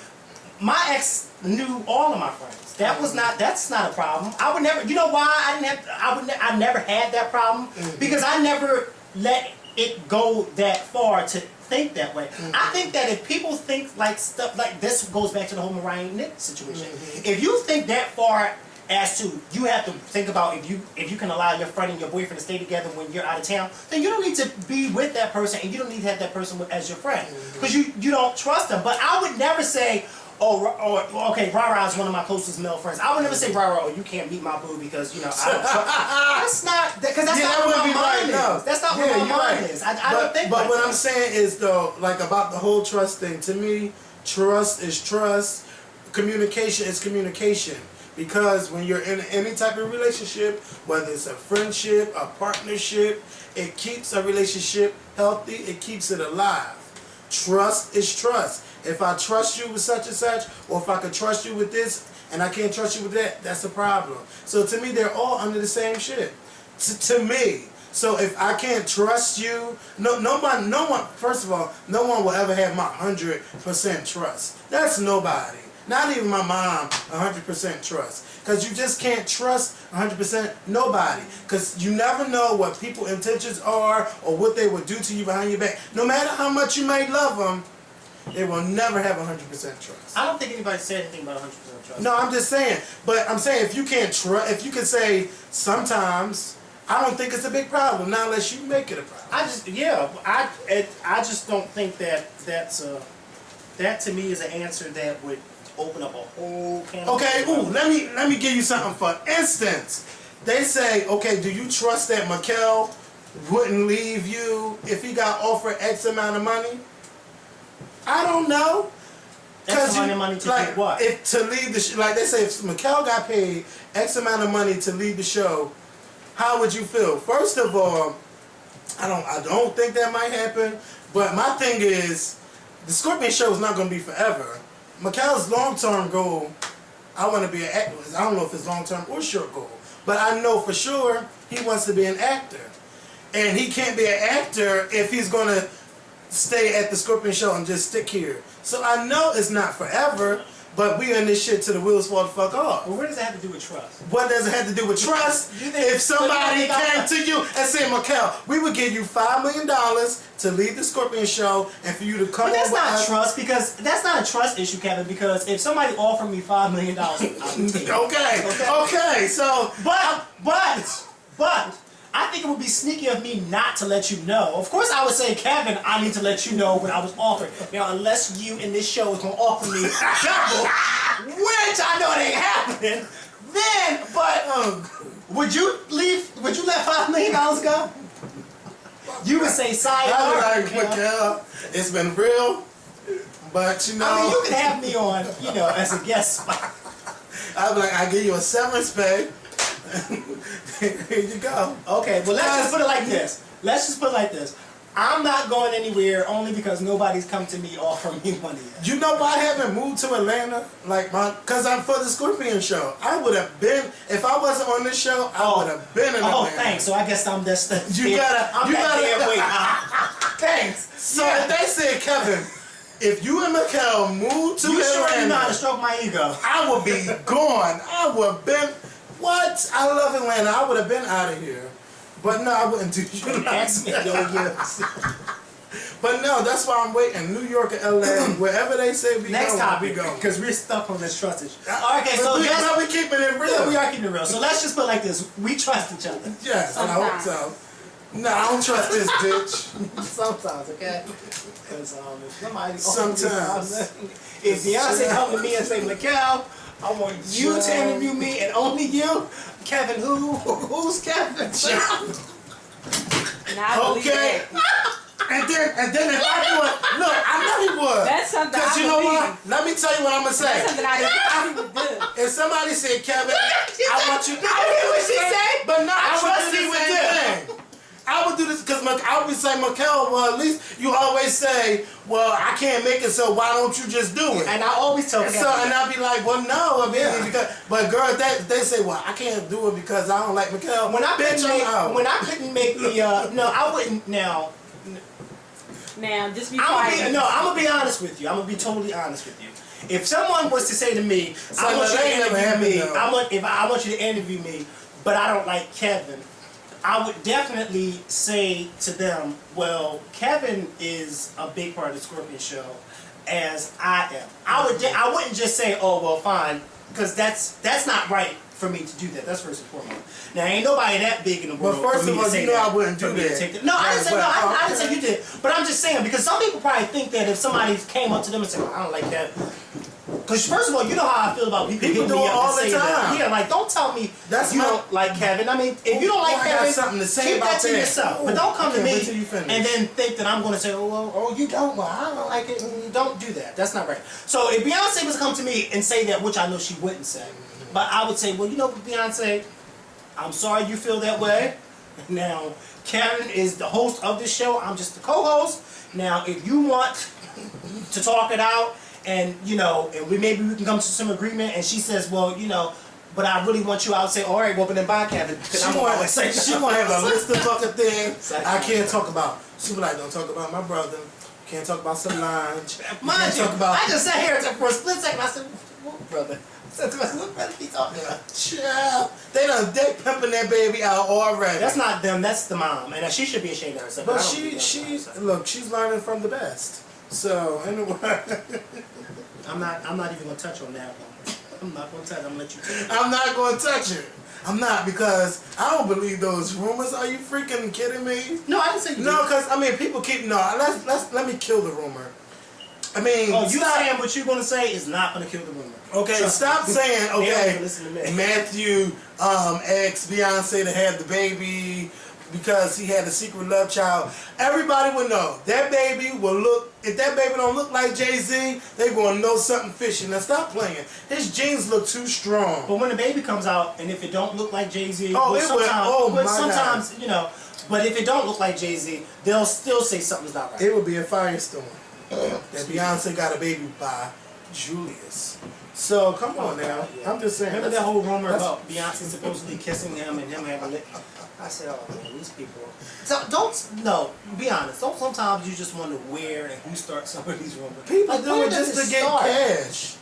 my ex knew all of my friends. That's not a problem. I would never. You know why I never had that problem because I never let it go that far to think that way. I think that if people think like stuff like this goes back to the whole Mariah and Nick situation. If you think that far. As to you have to think about if you can allow your friend and your boyfriend to stay together when you're out of town, then you don't need to be with that person and you don't need to have that person as your friend because you don't trust them. But I would never say, okay, Rara is one of my closest male friends. I would never say, Rara, you can't meet my boo because I don't trust. That's not because that's not what my mind is. That's not what my mind is. I don't think. But what I'm saying is though, like about the whole trust thing. To me, trust is trust. Communication is communication. Because when you're in any type of relationship, whether it's a friendship, a partnership, it keeps a relationship healthy, it keeps it alive. Trust is trust. If I trust you with such and such, or if I can trust you with this, and I can't trust you with that, that's a problem. So to me, they're all under the same shit. To me. So if I can't trust you, no one, first of all, no one will ever have my 100% trust. That's nobody. Not even my mom, 100% trust. Because you just can't trust 100% nobody. Because you never know what people's intentions are or what they would do to you behind your back. No matter how much you may love them, they will never have 100% trust. I don't think anybody said anything about 100% trust. No, I'm just saying. But I'm saying if you can't trust, if you can say sometimes, I don't think it's a big problem. Not unless you make it a problem. I just don't think that to me is an answer that would open up a whole can of Okay, let me give you something for instance. They say, okay, do you trust that Mikkel wouldn't leave you if he got offered X amount of money? I don't know. X amount of money to like, do what? If to leave the show, like they say, if Mikkel got paid X amount of money to leave the show, how would you feel? First of all, I don't think that might happen. But my thing is, the Scorpion show is not going to be forever. Mikkel's long-term goal, I want to be an actor. I don't know if it's long-term or short goal, but I know for sure he wants to be an actor. And he can't be an actor if he's going to stay at the Scorpion show and just stick here. So I know it's not forever, but we in this shit till the wheels fall the fuck off. Well, what does that have to do with trust? What does it have to do with trust? If somebody came to you and said, Mikkel, we would give you $5 million to leave the Scorpion show and for you to come But that's over not us. trust, because that's not a trust issue, Kevin, because if somebody offered me $5 million, I would take it. Okay, so But I think it would be sneaky of me not to let you know. Of course, I would say, Kevin, I need to let you know what I was offered. Now, unless you in this show is gonna offer me double, which I know it ain't happening, then, but would you let $5 million go? You would say, I sayonara. was like, Mikkel, it's been real, but you know. I mean, you can have me on, as a guest spot. I'd be like, I give you a severance pay. Here you go. Okay, well, let's just put it like this. I'm not going anywhere only because nobody's come to me offering me money yet. You know why I haven't moved to Atlanta? Because I'm for the Scorpion show. I would have been, if I wasn't on this show, I would have been in Atlanta. Oh, thanks. So I guess I'm just Thanks. So if they said, Kevin, if you and Mikkel move to You Atlanta, sure you know how to stroke my ego? I would be gone. I would have been, what? I love Atlanta. I would have been out of here. But no, I wouldn't do you. Ask me, But no, that's why I'm waiting. New York or LA, wherever they say we Next go, topic, we go. because we're stuck on this trust issue. Okay, But so we keeping it real. yeah, we are keeping it real. So let's just put it like this: we trust each other. Yes, I hope so. No, I don't trust this bitch. Sometimes, okay? Because if somebody Sometimes. if Beyonce come to me and say, Mikkel, I want you to interview me and only you, Kevin, who's Kevin? Okay. And then if I do it, look, I know he would. That's something Because I you know believe. what? Let me tell you what I'm going to say. That's something I would do. If somebody said, Kevin, I want you to... I hear what she said. But no, I would trust do he the would same thing. I would do this because I would say, Mikkel, well, at least you always say, well, I can't make it, so why don't you just do it? And I always tell Kevin. So, and I'd be like, well, no, I mean, because, but girl, they say, well, I can't do it because I don't like Mikkel. When I couldn't make the no, I wouldn't now. Now, just be quiet. I'm gonna be honest with you. I'm gonna be totally honest with you. If someone was to say to me, I want you to interview me, I want you to interview me, but I don't like Kevin, I would definitely say to them, well, Kevin is a big part of the Scorpion show, as I am. I wouldn't just say, oh well, fine, because that's not right for me to do that. That's first and foremost. Now, ain't nobody that big in the world. But first for me of all, to say you know that, I wouldn't do for me to that. take that. No, I didn't say I didn't say you did. But I'm just saying, because some people probably think that if somebody came up to them and said, I don't like that. Because first of all, you know how I feel about people do hitting me it up all and the saying that. time. Yeah, like don't tell me That's you my- don't like Kevin. I mean, if you don't like I got Kevin, something to say keep about that to that. yourself. But don't come to Okay, me wait till you finish. and then think that I'm going to say, oh, you don't. Well, I don't like it. Don't do that. That's not right. So if Beyonce was to come to me and say that, which I know she wouldn't say, but I would say, well, you know, Beyonce, I'm sorry you feel that way. Now, Karen is the host of this show. I'm just the co-host. Now, if you want to talk it out, and and maybe we can come to some agreement, and she says, well, but I really want you, I would say, all right, well, but then bye, Kevin. She want to have a list of fucking things I can't talk about. She be like, don't talk about my brother. Can't talk about Solange. Mind you, talk about... I just sat here for a split second. I said, what brother? I said to myself, what brother he talking about? Child. They pimping that baby out already. That's not them, that's the mom. And she should be ashamed of herself. But I don't think she's learning from the best. So, anyway. I'm not even going to touch on that one. I'm not going to touch it. I'm going to let you touch it. I'm not going to touch it. I'm not, because I don't believe those rumors. Are you freaking kidding me? No, I didn't say you No, did. because, I mean, people keep... No, let me kill the rumor. I mean... Oh, you saying what you're going to say is not going to kill the rumor. Okay, Trust stop me. saying, They don't okay, even listen to me. Matthew asked Beyonce to have the baby because he had a secret love child. Everybody would know. That baby will look... If that baby don't look like Jay-Z, they going to know something fishy. Now stop playing. His genes look too strong. But when the baby comes out, and if it don't look like Jay-Z, Oh, it will. Oh, my sometimes, but if it don't look like Jay-Z, they'll still say something's not right. It would be a firestorm. That Beyonce got a baby by Julius. So come on now. I'm just saying. Remember that whole rumor that's- about Beyonce supposedly kissing him and him having it? I said, oh man, these people. So be honest. Don't sometimes you just wonder where and who starts some of these rumors? People Like, do where it does just to it get start? cash.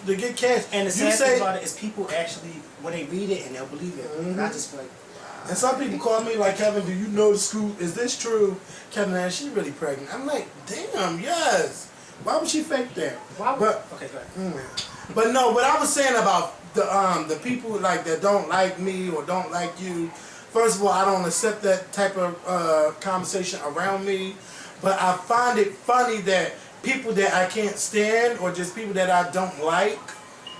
To get cash. And the you sad say, thing about it is people actually, when they read it and they'll believe it. And I just feel like, and some people call me like, Kevin, do you know the scoop? Is this true? Kevin, man, she really pregnant. I'm like, damn, yes. Why would she fake that? why would, But okay, go ahead. But no, what I was saying about the people like that don't like me or don't like you. First of all, I don't accept that type of conversation around me. But I find it funny that people that I can't stand or just people that I don't like,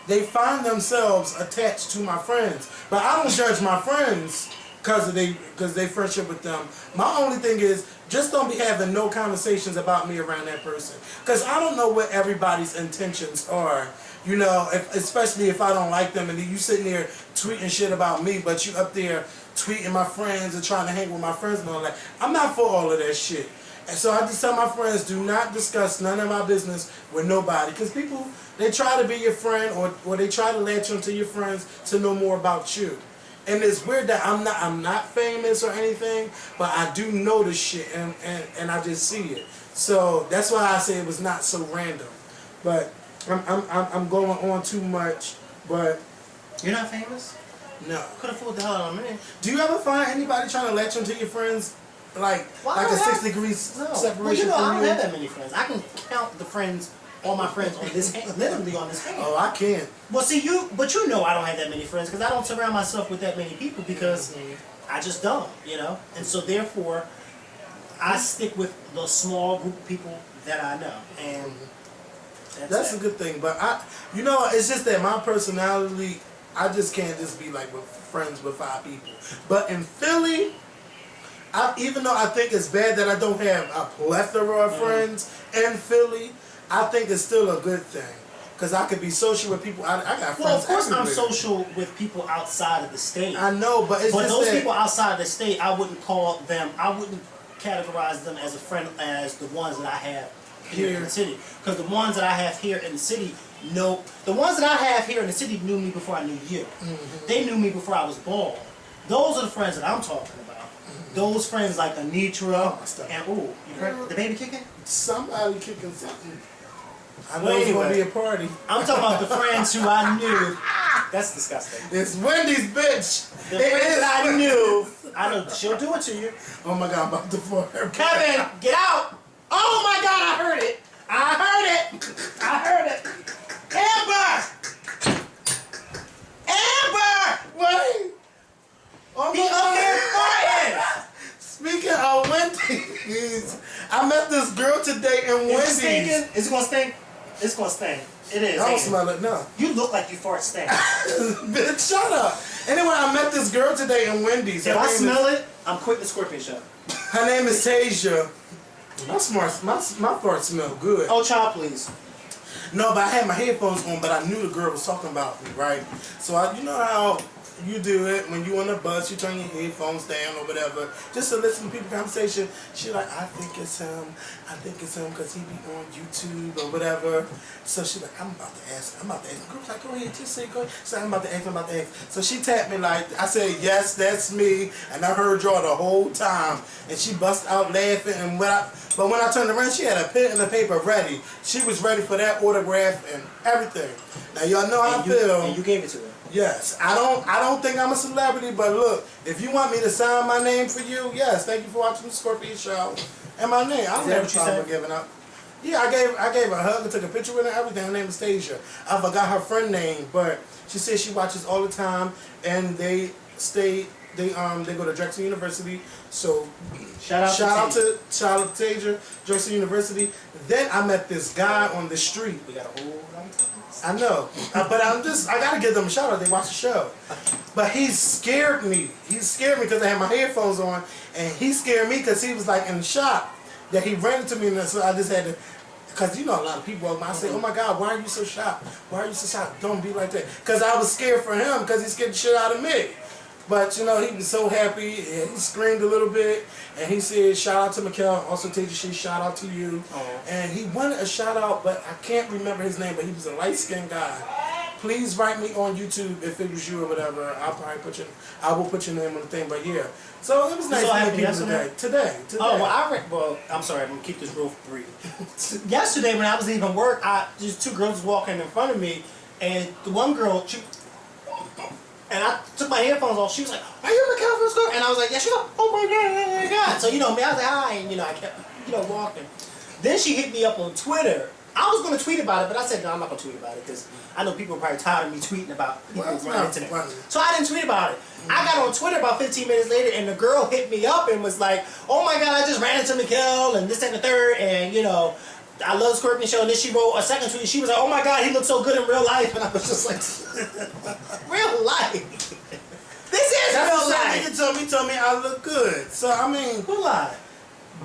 they find themselves attached to my friends. But I don't judge my friends because they friendship with them. My only thing is, just don't be having no conversations about me around that person. Because I don't know what everybody's intentions are. You know, especially if I don't like them and you sitting there tweeting shit about me, but you up there tweeting my friends and trying to hang with my friends and all that. I'm not for all of that shit. And so I just tell my friends, do not discuss none of my business with nobody. Because people, they try to be your friend or they try to latch onto your friends to know more about you. And it's weird that I'm not famous or anything, but I do know this shit and I just see it. So that's why I say it was not so random. But I'm going on too much. But You're not famous? no. Could have fooled the hell out of me. Do you ever find anybody trying to latch onto your friends like Well, I a don't 6 have- degrees No. separation Well, you know, I from don't you? have that many friends. I can count the friends, all my friends on this hand, literally on this hand. Oh, I can't. Well, see, but you know I don't have that many friends because I don't surround myself with that many people because I just don't, you know? And so therefore, I stick with the small group of people that I know. And That's it. a good thing, but you know, it's just that my personality, I just can't just be like with friends with 5 people. But in Philly, even though I think it's bad that I don't have a plethora of friends in Philly, I think it's still a good thing. Because I could be social with people. I got friends Well, of course everywhere. I'm social with people outside of the state. I know, but it's But just those that people outside of the state, I wouldn't categorize them as a friend as the ones that I have here in the city. Because the ones that I have here in the city knew me before I knew you. Mm-hmm. They knew me before I was born. Those are the friends that I'm talking about. Those friends like Anitra and you heard the baby kicking? somebody kicking something. I know Well, it's going to anyway. be a party. I'm talking about the friends who I knew. That's disgusting. It's Wendy's, bitch. The It friends is that I Wendy's. knew. I know she'll do it to you. Oh my God, I'm about to fart. Kevin, get out! Oh my God, I heard it! I heard it! Amber! Amber! Wait. Oh He up there farting! Speaking of Wendy's, I met this girl today in Is it Wendy's. stinking? Is it gonna stink? It's gonna stink. It is. I don't ain't it? smell it, no. You look like you fart stink. Bitch, shut up. Anyway, I met this girl today in Wendy's. If I smell it, I'm quitting the Scorpion Show. Her name is Tasia. My fart smell good. Oh, child, please. No, but I had my headphones on, but I knew the girl was talking about me, right? So you know how you do it when you on the bus, you turn your headphones down or whatever, just to listen to people's conversation. She like, I think it's him because he be on YouTube or whatever. So she like, I'm about to ask. The girl's like, go ahead, just say, go ahead. So I'm about to ask. So she tapped me like, I said, yes, that's me. And I heard y'all the whole time. And she bust out laughing. And but when I turned around, she had a pen and a paper ready. She was ready for that autograph and everything. Now y'all know how I feel. And you gave it to her. Yes, I don't think I'm a celebrity, but look, if you want me to sign my name for you, yes, thank you for watching the Scorpion Show. And my name, I don't have a problem with giving up. Yeah, I gave her a hug and took a picture with her and everything. Her name is Tasia. I forgot her friend name, but she says she watches all the time, and they go to Drexel University. So shout out to Tasia, Drexel University. Then I met this guy on the street. We got a whole lot of time. I know, but I gotta give them a shout out. They watch the show, but he scared me. He scared me because I had my headphones on, and he scared me because he was like in the shop that he ran into me, and so I just had to. Because you know a lot of people, I say, oh my God, why are you so shocked? Why are you so shocked? Don't be like that. Because I was scared for him because he scared the shit out of me. But, you know, he was so happy, and he screamed a little bit, and he said, shout out to Mikkel, also Teja, she shout out to you. And he wanted a shout out, but I can't remember his name, but he was a light-skinned guy. Please write me on YouTube if it was you or whatever. I will put your name on the thing, but yeah. So it was nice meeting people today. Oh, well, I'm sorry, I'm going to keep this real brief. Yesterday when I was leaving work, just two girls walking in front of me, and the one girl, and I took my headphones off. She was like, "Are you Mikkel from school?" And I was like, "Yeah." She's like, "Oh my god!" So you know me, I was like, "Hi," and I kept walking. Then she hit me up on Twitter. I was gonna tweet about it, but I said, "No, I'm not gonna tweet about it because I know people are probably tired of me tweeting about people running into them." So I didn't tweet about it. I got on Twitter about 15 minutes later, and the girl hit me up and was like, "Oh my god, I just ran into Mikkel and this and the third, and I love the Scorpion Show." And then she wrote a second tweet. She was like, "Oh my god, he looks so good in real life." And I was just like, real life? This is real life. He told me I look good. So, I mean. Who lied?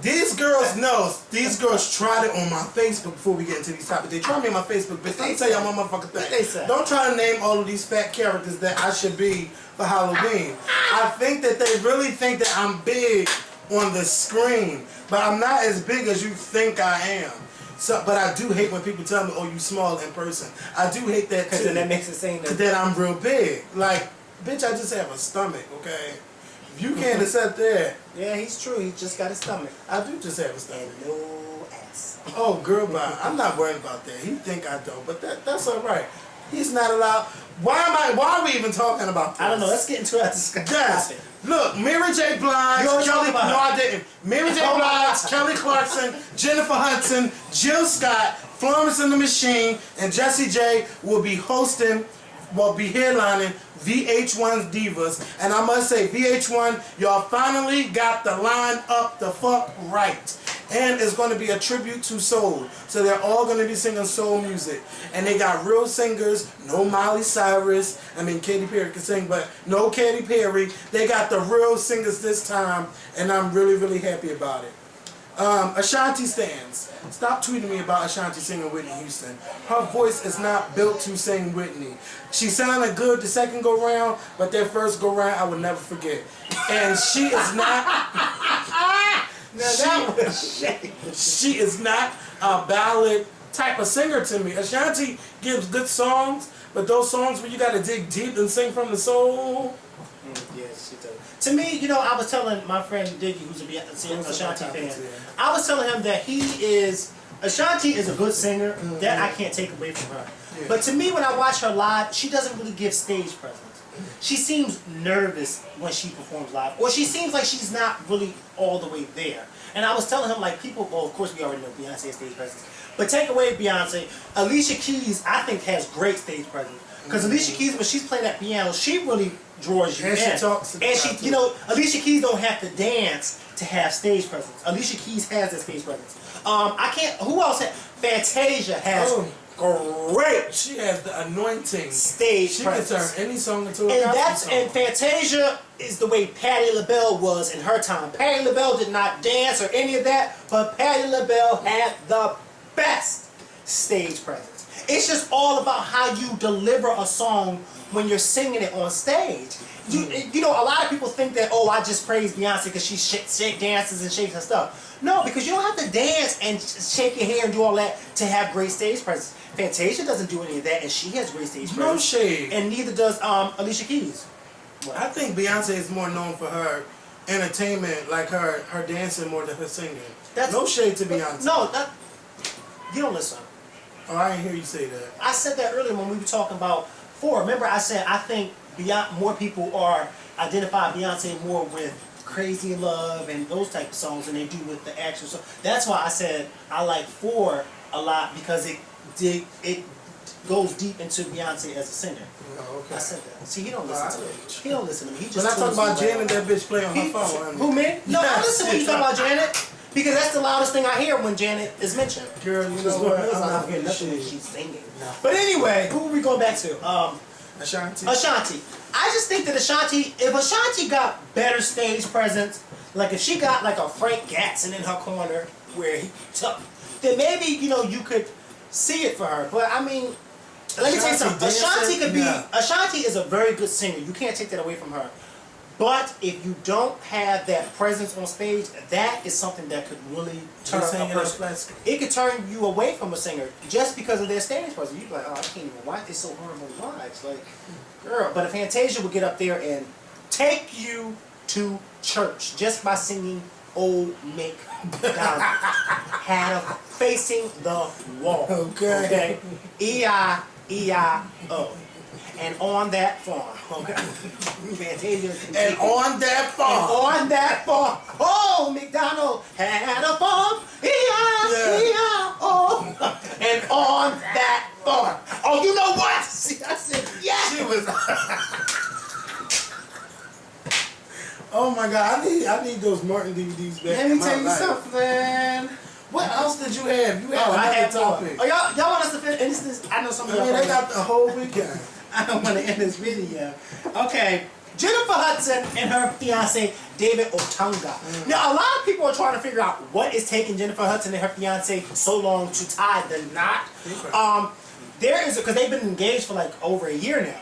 These girls know. These girls tried it on my Facebook before we get into these topics. They tried me on my Facebook, but let me tell y'all my motherfucking thing. Don't try to name all of these fat characters that I should be for Halloween. I think that they really think that I'm big on the screen, but I'm not as big as you think I am. So, but I do hate when people tell me, "Oh, you small in person." I do hate that too. Because then that makes it seem that I'm real big. Like, bitch, I just have a stomach, okay? If you can't accept that. Yeah, he's true. He just got a stomach. I do just have a stomach. And no ass. Oh, girl, bye. I'm not worried about that. He think I don't, but that's all right. He's not allowed. Why are we even talking about this? I don't know. Let's get into our discussion. Yes. Look, Mary J. Blige, Kelly. No, I didn't. Mary J. Blige, Kelly Clarkson, Jennifer Hudson, Jill Scott, Florence and the Machine, and Jessie J will be headlining VH1's Divas. And I must say, VH1, y'all finally got the line up the fuck right. And it's going to be a tribute to soul. So they're all going to be singing soul music. And they got real singers. No Miley Cyrus. I mean, Katy Perry can sing, but no Katy Perry. They got the real singers this time. And I'm really, really happy about it. Ashanti stands. Stop tweeting me about Ashanti singing Whitney Houston. Her voice is not built to sing Whitney. She sounded good the second go round, but that first go round I will never forget. And she is not. She is not a ballad type of singer to me. Ashanti gives good songs, but those songs where you got to dig deep and sing from the soul. Yes, she does. To me, I was telling my friend Diggy, who's a Ashanti fan, I was telling him that Ashanti is a good singer. That I can't take away from her. Yeah. But to me, when I watch her live, she doesn't really give stage presence. She seems nervous when she performs live, or she seems like she's not really all the way there. And I was telling him, like, well, of course we already know Beyonce has stage presence, but take away Beyonce, Alicia Keys, I think, has great stage presence. Because Alicia Keys, when she's playing that piano, she really draws you in. She talks. And she, Alicia Keys don't have to dance to have stage presence. Alicia Keys has that stage presence. Who else Fantasia has great. She has the anointing stage presence. She can turn any song into a gospel song. And Fantasia is the way Patti LaBelle was in her time. Patti LaBelle did not dance or any of that, but Patti LaBelle had the best stage presence. It's just all about how you deliver a song when you're singing it on stage. A lot of people think that, I just praise Beyonce because she dances and shakes and stuff. No, because you don't have to dance and shake your hair and do all that to have great stage presence. Fantasia doesn't do any of that, and she has great stage presence. No shade. And neither does Alicia Keys. What? I think Beyonce is more known for her entertainment, like her dancing more than her singing. No shade to Beyonce. You don't listen. Oh, I didn't hear you say that. I said that earlier when we were talking about Remember I said I think more people identify Beyonce more with Crazy in Love and those type of songs than they do with the actual song. That's why I said I like 4 a lot, because it goes deep into Beyonce as a singer. Oh, okay. I said that. See, he don't listen to me. He don't listen to me. He just. When I talk about Janet, that bitch play on her phone. Who, me? No, I listen when you talk about Janet. Because that's the loudest thing I hear when Janet is mentioned. Girl, you know what? I'm not hearing nothing when she's singing. No. But anyway, who are we going back to? Ashanti. I just think that if Ashanti got better stage presence, like if she got like a Frank Gatson in her corner where he took, then maybe, you could see it for her. But I mean, let me tell you something. Ashanti is a very good singer. You can't take that away from her. But if you don't have that presence on stage, that is something that could really turn a person. It could turn you away from a singer just because of their stage presence. You'd be like, oh, I can't even watch. They're so horrible to watch. Like, girl. But if Fantasia would get up there and take you to church just by singing Old McDonald, had her facing the wall. Okay. E-I-E-I-O. And on that farm, okay? And on that farm. And on that farm. Oh, McDonald had a farm. E-I-E-I-O. And on that farm. Oh, you know what? See, I said, yeah. She was. Oh my God! I need those Martin DVDs back. Let me tell you something. What else did you have? You had I had topic. Oh, y'all want us to finish this? I know some of y'all. They got the whole weekend. I don't want to end this video. Okay. Jennifer Hudson and her fiance David Otunga. Now, a lot of people are trying to figure out what is taking Jennifer Hudson and her fiance so long to tie the knot. There is, because they've been engaged for like over a year now.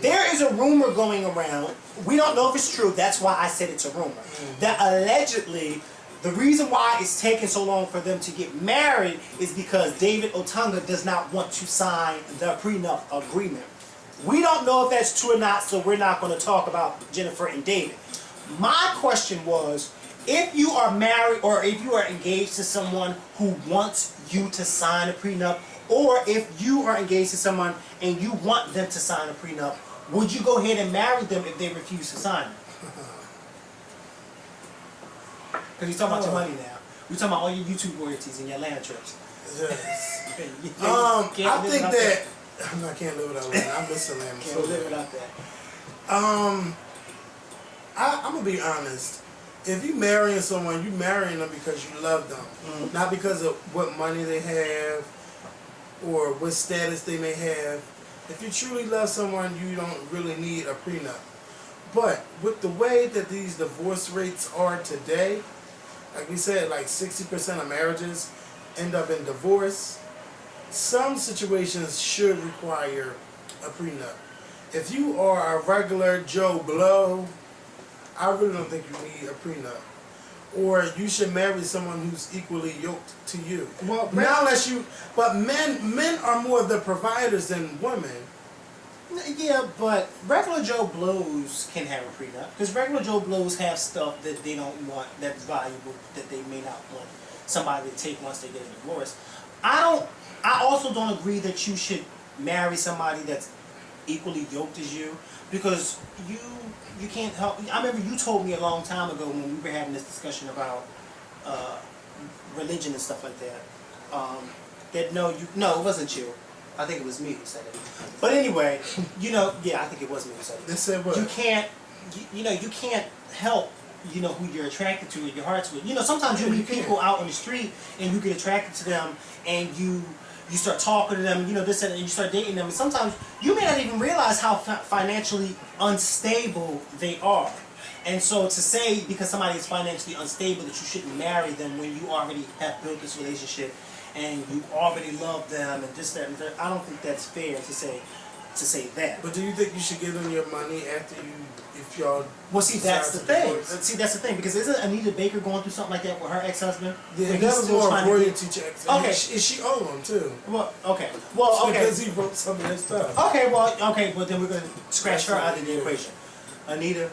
There is a rumor going around. We don't know if it's true. That's why I said it's a rumor. That allegedly, the reason why it's taking so long for them to get married is because David Otunga does not want to sign the prenup agreement. We don't know if that's true or not, so we're not going to talk about Jennifer and David. My question was, if you are married or if you are engaged to someone who wants you to sign a prenup, or if you are engaged to someone and you want them to sign a prenup, would you go ahead and marry them if they refuse to sign it? Because you're talking about your money now. We're talking about all your YouTube royalties and your land trips. Yes. I I think that I can't live without land. I miss the land. Can't live without that. I'm gonna be honest. If you marrying someone, you marrying them because you love them, not because of what money they have or what status they may have. If you truly love someone, you don't really need a prenup. But with the way that these divorce rates are today, like we said, like 60% of marriages end up in divorce. Some situations should require a prenup. If you are a regular Joe Blow, I really don't think you need a prenup. Or you should marry someone who's equally yoked to you. Well, not unless you. But men are more the providers than women. Yeah, but regular Joe Blows can have a prenup because regular Joe Blows have stuff that they don't want that's valuable that they may not want somebody to take once they get a divorce. I also don't agree that you should marry somebody that's equally yoked as you because you can't help. I remember you told me a long time ago when we were having this discussion about religion and stuff like that. That no, it wasn't you. I think it was me who said it. But anyway, yeah, I think it was me who said it. They said what? You can't help, who you're attracted to or your heart's with. Sometimes you meet people out on the street and you get attracted to them and you start talking to them, this and you start dating them. And sometimes you may not even realize how financially unstable they are. And so to say because somebody is financially unstable that you shouldn't marry them when you already have built this relationship and you already love them and this, that, and that, I don't think that's fair to say that. But do you think you should give them your money after if y'all? Well, see, that's the thing. See, that's the thing because isn't Anita Baker going through something like that with her ex-husband? Yeah, that was more royalty checks. Okay, she owe him too. Well, okay. Because he wrote some of that stuff. Okay, well, then we're gonna scratch her out of the equation. Anita.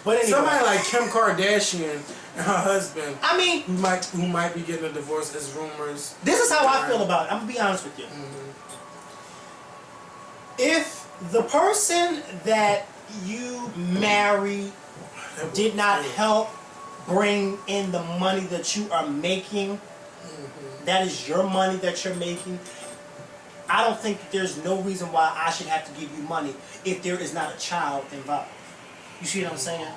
But anyway, somebody like Kim Kardashian and her husband. I mean, who might be getting a divorce as rumors. This is how I feel about it. I'm gonna be honest with you. If the person that you marry did not help bring in the money that you are making, that is your money that you're making, I don't think there's no reason why I should have to give you money if there is not a child involved. You see what I'm saying?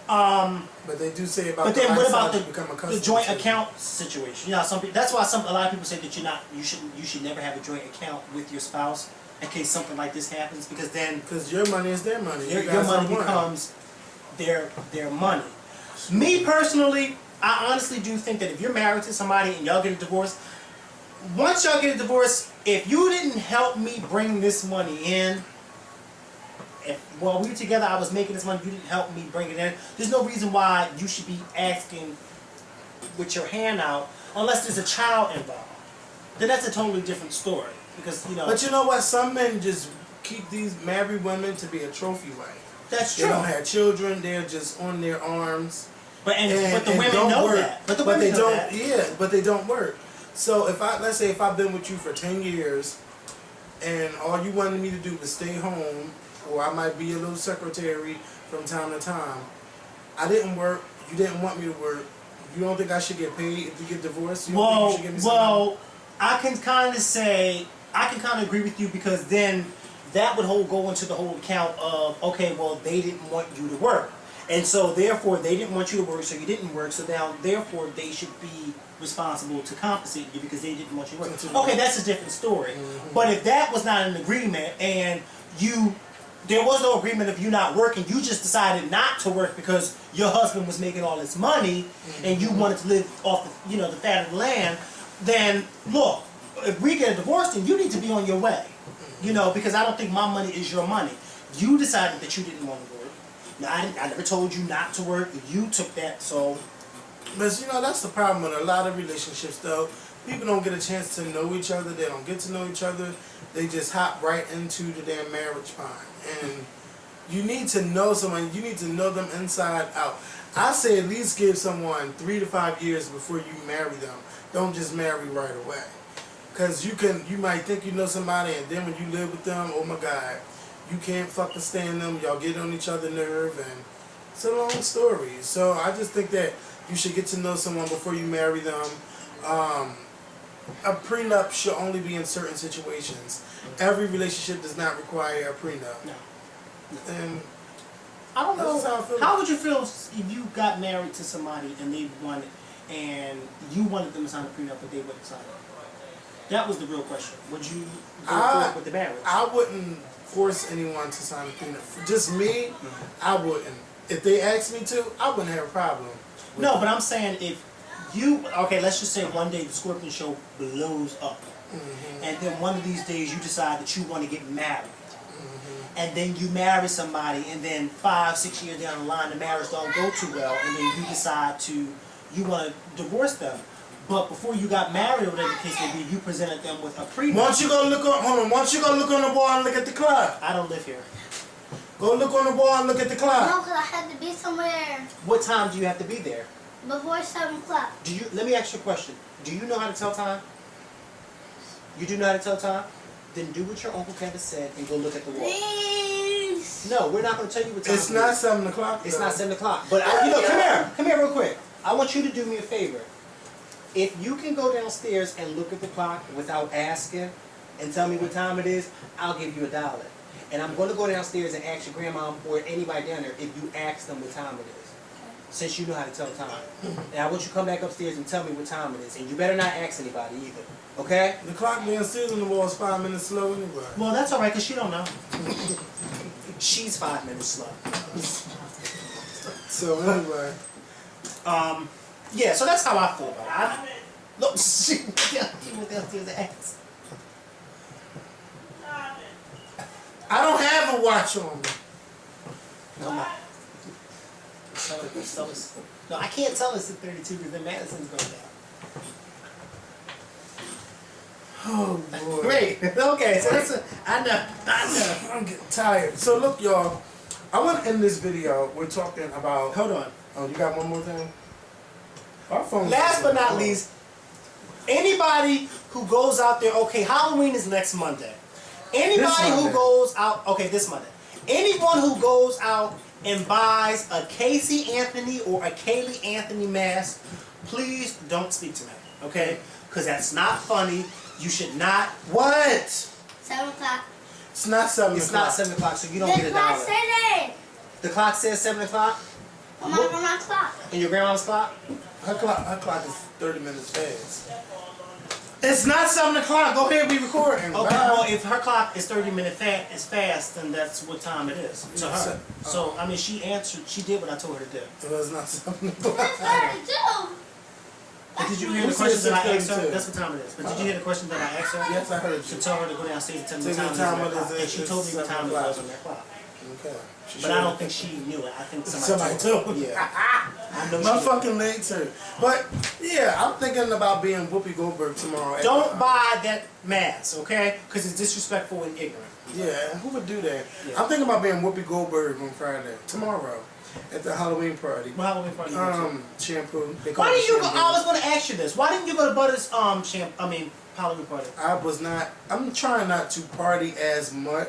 But they do say about. But then what about the joint to account situation? That's why a lot of people say that you should never have a joint account with your spouse in case something like this happens because your money is their money. Your money becomes their money. Me personally, I honestly do think that if you're married to somebody and y'all get a divorce, once y'all get a divorce, if you didn't help me bring this money in, while we were together, I was making this money, you didn't help me bring it in. There's no reason why you should be asking with your hand out unless there's a child involved. Then that's a totally different story. Because, you know. But you know what? Some men just keep these married women to be a trophy wife. That's true. They don't have children. They're just on their arms. But the women know that. But the women know that. Yeah, but they don't work. So let's say if I've been with you for 10 years, and all you wanted me to do was stay home, or I might be a little secretary from time to time. I didn't work. You didn't want me to work. You don't think I should get paid if you get divorced? You don't think you should give me some money? I can kind of agree with you, because then that would go into the whole account of, okay, well, they didn't want you to work. And so therefore they didn't want you to work, so you didn't work, so now therefore they should be responsible to compensate you because they didn't want you to work. Okay, that's a different story. Mm-hmm. But if that was not an agreement and there was no agreement of you not working, you just decided not to work because your husband was making all this money, mm-hmm. and you wanted to live off the fat of the land, then look, if we get a divorce, then you need to be on your way. Because I don't think my money is your money. You decided that you didn't want to work. Now, I never told you not to work. You took that, so. But that's the problem with a lot of relationships, though. People don't get a chance to know each other. They don't get to know each other. They just hop right into the damn marriage pond. And you need to know someone. You need to know them inside out. I say at least give someone 3 to 5 years before you marry them. Don't just marry right away. Because you might think you know somebody, and then when you live with them, oh my God, you can't fucking stand them. Y'all get on each other's nerve, and it's a long story. So I just think that you should get to know someone before you marry them. A prenup should only be in certain situations. Every relationship does not require a prenup. No. And I don't know. How would you feel if you got married to somebody and you wanted them to sign a prenup, but they wouldn't sign it? That was the real question. Would you go forward with the marriage? I wouldn't force anyone to sign a prenup. For just me, I wouldn't. If they asked me to, I wouldn't have a problem. No, but I'm saying let's just say one day the Scorpion Show blows up. Mm-hmm. And then one of these days you decide that you want to get married. Mm-hmm. And then you marry somebody, and then 5-6 years down the line the marriage don't go too well, and then you decide you want to divorce them. But before you got married, or whatever the case may be, you presented them with a prenup. Why don't you go look on the wall and look at the clock? I don't live here. Go look on the wall and look at the clock. No, because I had to be somewhere What time do you have to be there? before 7 o'clock. Let me ask you a question. Do you know how to tell time? You do know how to tell time? Then do what your Uncle Kevin said and go look at the wall. Please. No, we're not going to tell you what time It's not 7 o'clock. It's not 7 o'clock. But come here real quick. I want you to do me a favor. If you can go downstairs and look at the clock without asking and tell me what time it is, I'll give you $1. And I'm going to go downstairs and ask your grandma or anybody down there if you ask them what time it is, since you know how to tell time. And I want you to come back upstairs and tell me what time it is. And you better not ask anybody either. Okay? The clock downstairs on the wall is 5 minutes slow anyway. Well, that's all right, because she don't know. She's 5 minutes slow. So anyway. Yeah, so that's how I feel about it. Look, she went downstairs and asked. I don't have a watch on me. No, I'm not. No, I can't tell us at 32 because then Madison's going down. Oh boy. Great. Okay, so that's I know. I'm getting tired. So look, y'all. I want to end this video. We're talking about. Hold on. Oh, you got one more thing? Our phone. Last but not least, anybody who goes out there. Okay, Halloween is next Monday. Anybody who goes out. Okay, this Monday. Anyone who goes out and buys a Casey Anthony or a Kaylee Anthony mask, please don't speak to me. Okay? Because that's not funny. You should not. What? 7 o'clock. It's not 7 o'clock. It's not 7 o'clock, so you don't The get $1. clock said it. The clock says 7 o'clock? On my clock. And your grandma's clock? Her clock is 30 minutes fast. It's not 7 o'clock. Go ahead, we recording. Okay, Bye. well, if her clock is 30 minutes fast, then that's what time it is to her. So, I mean, she answered, she did what I told her to do. It was not 7 It's o'clock. 32. But did you hear the Who question said that I asked her? 6:32? That's what time it is. But did you hear the question that I asked her? Yes, I heard To you. tell her to go downstairs and tell me Tell what me time what it is. time it is. And she told me what It's time it 7 was on that clock. Okay. But I don't think she knew it. I think Somebody told me. Yeah. I know My she fucking legs hurt. But yeah, I'm thinking about being Whoopi Goldberg tomorrow. Don't buy that mask, okay? Because it's disrespectful and ignorant. Yeah, who would do that? Yeah. I'm thinking about being Whoopi Goldberg on Friday, tomorrow, at the Halloween party. What Halloween party? Shampoo. They call Why it didn't you go? shampoo. I was going to ask you this. Why didn't you go to Butter's Halloween party? I was not. I'm trying not to party as much,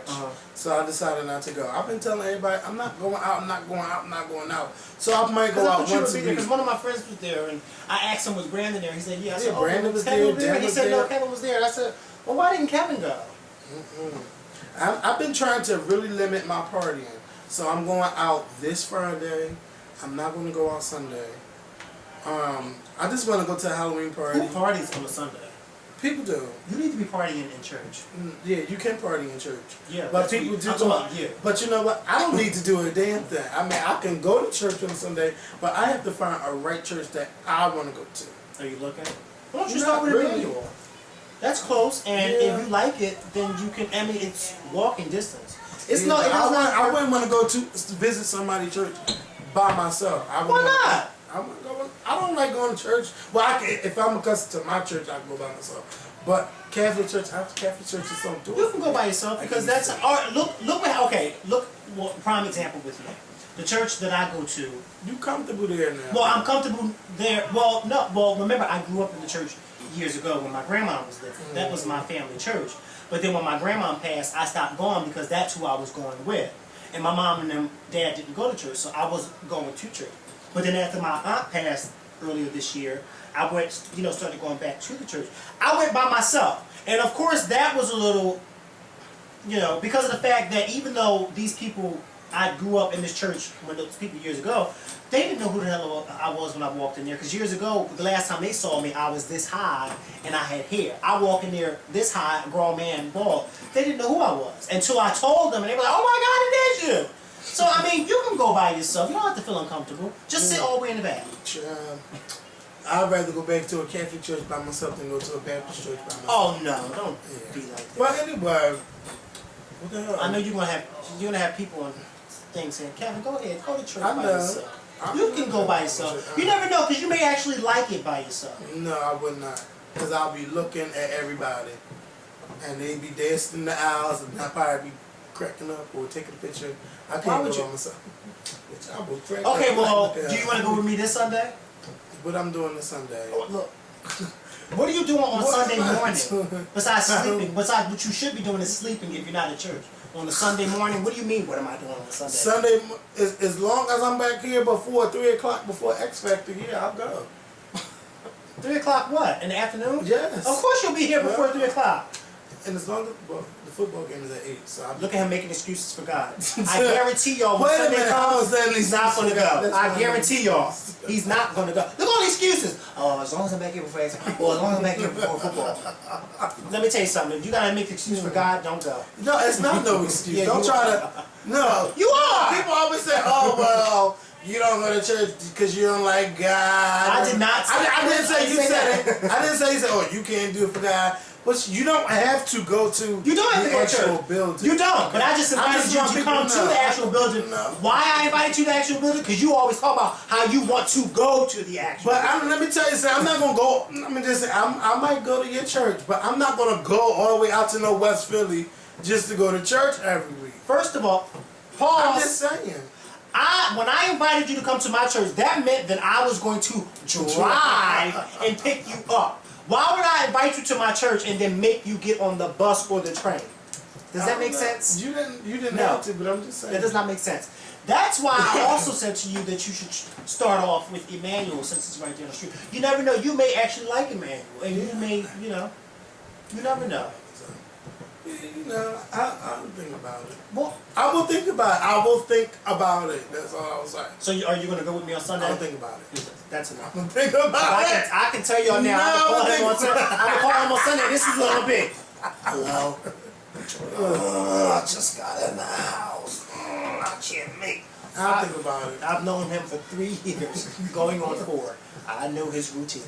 so I decided not to go. I've been telling everybody I'm not going out. I'm not going out. I'm not going out. So I might go out once a week. Because one of my friends was there, and I asked him, was Brandon there? He said, yeah. I said, Brandon was Kevin there. Dan He was said, there. no, Kevin was there. And I said, well, why didn't Kevin go? I've been trying to really limit my partying. So I'm going out this Friday. I'm not going to go out Sunday. I just want to go to a Halloween party. Who parties on a Sunday? People do. You need to be partying in church. Yeah, you can party in church. Yeah, but that's people what do. I'm talking about you. But you know what? I don't need to do a damn thing. I mean, I can go to church on Sunday, but I have to find a right church that I want to go to. Are you looking? Why don't you Not start with really. Emmanuel? That's close, and Yeah. if you like it, then you can. I mean, it's walking distance. It's Yeah, not. It does not. I wouldn't want to go to visit somebody's church by myself. Why not? I don't like going to church. Well, I can, if I'm accustomed to my church, I can go by myself. But Catholic church, Catholic churches don't do it. You can go by yourself because that's. Look. Well, prime example with me. The church that I go to. You comfortable there now? Well, I'm comfortable there. Well, no. Well, remember, I grew up in the church years ago when my grandma was living. That was my family church. But then when my grandma passed, I stopped going because that's who I was going with. And my mom and them, dad didn't go to church, so I was going to church. But then after my aunt passed earlier this year, I went, started going back to the church. I went by myself. And of course, that was a little, because of the fact that even though these people, I grew up in this church when those people years ago, they didn't know who the hell I was when I walked in there. Because years ago, the last time they saw me, I was this high and I had hair. I walked in there this high, grown man, bald. They didn't know who I was until I told them, and they were like, "Oh my God, it is you!" So I mean, you can go by yourself. You don't have to feel uncomfortable. Just sit all the way in the back. I'd rather go back to a Catholic church by myself than go to a Baptist church by myself. Oh no, don't be like that. Well, anyway, what the hell? I know you're gonna have people on things saying, "Kevin, go ahead, go to church I by know. yourself." You can go by yourself. You never know, because you may actually like it by yourself. No, I would not. Because I'll be looking at everybody. And they be dancing in the aisles and I'll probably be cracking up or taking a picture. I Why can't would go you? by myself. Which I will crack Okay, up well, like do you want to go with me this Sunday? What I'm doing this Sunday. Look, what are you doing on What Sunday am I morning? doing? Besides sleeping, besides what you should be doing is sleeping if you're not at church. On a Sunday morning, what do you mean, what am I doing on Sunday? Sunday, as long as I'm back here before 3 o'clock, before X Factor, yeah, I'll go. 3 o'clock what? In the afternoon? Yes. Of course you'll be here before 3 o'clock. And as long as, well, the football game is at 8, so I'll Look at him making excuses for God. I guarantee y'all when Wait a Sunday minute, how comes, is that an he's not excuse going to for God? go. That's I fine. guarantee y'all, he's not going to go. Look at all the excuses. Oh, as long as I'm back here before X, or as long as I'm back here before football. Let me tell you something. If you got to make an excuse for God, don't go. No, it's not no excuse. Yeah, Don't you try are. to. No. You are! People always say, oh, well, you don't go to church because you don't like God. I did not say I didn't say you said that. it. I didn't say you said, oh, you can't do it for God. But you don't have to go to You don't have to the go to actual church. building. You don't, but I just invited you want to people come to to know. the actual building. No. Why I invited you to the actual building? Because you always talk about how you want to go to the actual But building. let me tell you something. I'm not gonna go. Let me just say, I might go to your church, but I'm not gonna go all the way out to West Philly just to go to church every week. First of all, I'm pause. just saying. When I invited you to come to my church, that meant that I was going to drive and pick you up. Why would I invite you to my church and then make you get on the bus or the train? Does that make sense? You didn't No. have to, but I'm just saying. That does not make sense. That's why I also said to you that you should start off with Emmanuel since it's right down the street. You never know. You may actually like Emmanuel. And you may, you never know. I'll think about it. Well, I will think about it. I will think about it. That's all I was saying. so are you going to go with me on Sunday? I'll think about it. That's enough. I'll think about it. I can tell y'all now. I'm going to call him on Sunday. This is Little Big. Hello. I just got in the house. I can't make. I'll think about it. I've known him for 3 years, going on 4. I know his routine.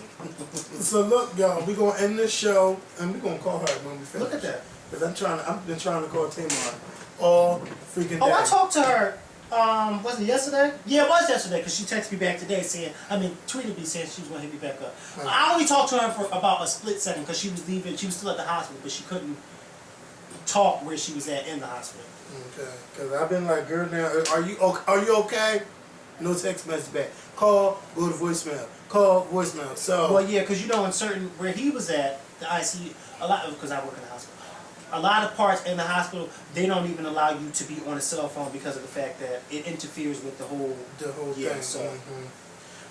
So look, y'all, we're gonna end this show and we're gonna call her when we finish. Look at that. Because I've been trying to call Tamar all freaking day. Oh, I talked to her. Was it yesterday? Yeah, it was yesterday because she texted me back today saying, tweeted me saying she was going to hit me back up. I only talked to her for about a split second because she was leaving. She was still at the hospital, but she couldn't talk where she was at in the hospital. Okay, because I've been like, girl, now, are you okay? No text message back. Call, go to voicemail. Call, voicemail. So. Well, yeah, because in certain, where he was at, the ICU, a lot, because I work in the hospital, a lot of parts in the hospital, they don't even allow you to be on a cell phone because of the fact that it interferes with the whole thing. So.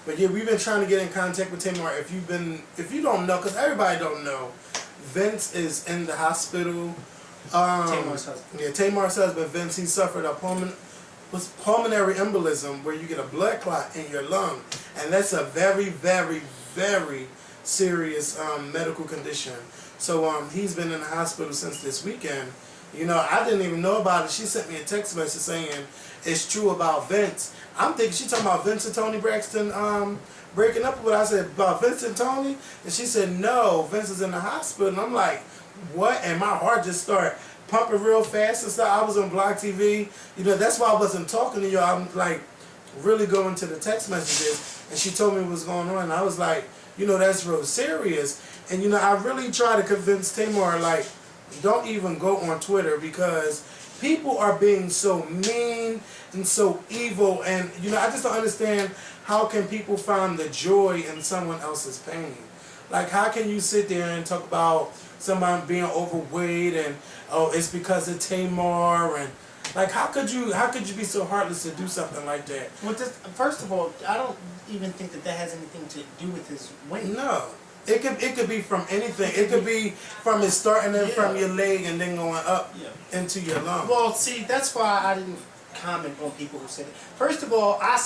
But yeah, we've been trying to get in contact with Tamar. If you don't know, because everybody don't know, Vince is in the hospital. Tamar's husband. Yeah, Tamar's husband, Vince, he suffered a pulmonary embolism where you get a blood clot in your lung. And that's a very, very, very serious medical condition. So he's been in the hospital since this weekend. You know, I didn't even know about it. She sent me a text message saying it's true about Vince. I'm thinking she talking about Vince and Tony Braxton breaking up with. I said, about Vince and Tony? And she said, no, Vince is in the hospital. And I'm like, what? And my heart just started pumping real fast and stuff. I was on Block TV. You know, that's why I wasn't talking to you. I'm like really going to the text messages. And she told me what's going on. And I was like, you know, that's real serious. And, you know, I really try to convince Tamar, like, don't even go on Twitter because people are being so mean and so evil. And, you know, I just don't understand how can people find the joy in someone else's pain. Like, how can you sit there and talk about somebody being overweight and, oh, it's because of Tamar and, like, how could you be so heartless to do something like that? Well, first of all, I don't even think that has anything to do with his weight. No. It could be from anything. It could be from it starting in from your leg and then going up into your lung. Well, see, that's why I didn't comment on people who said it. First of all, I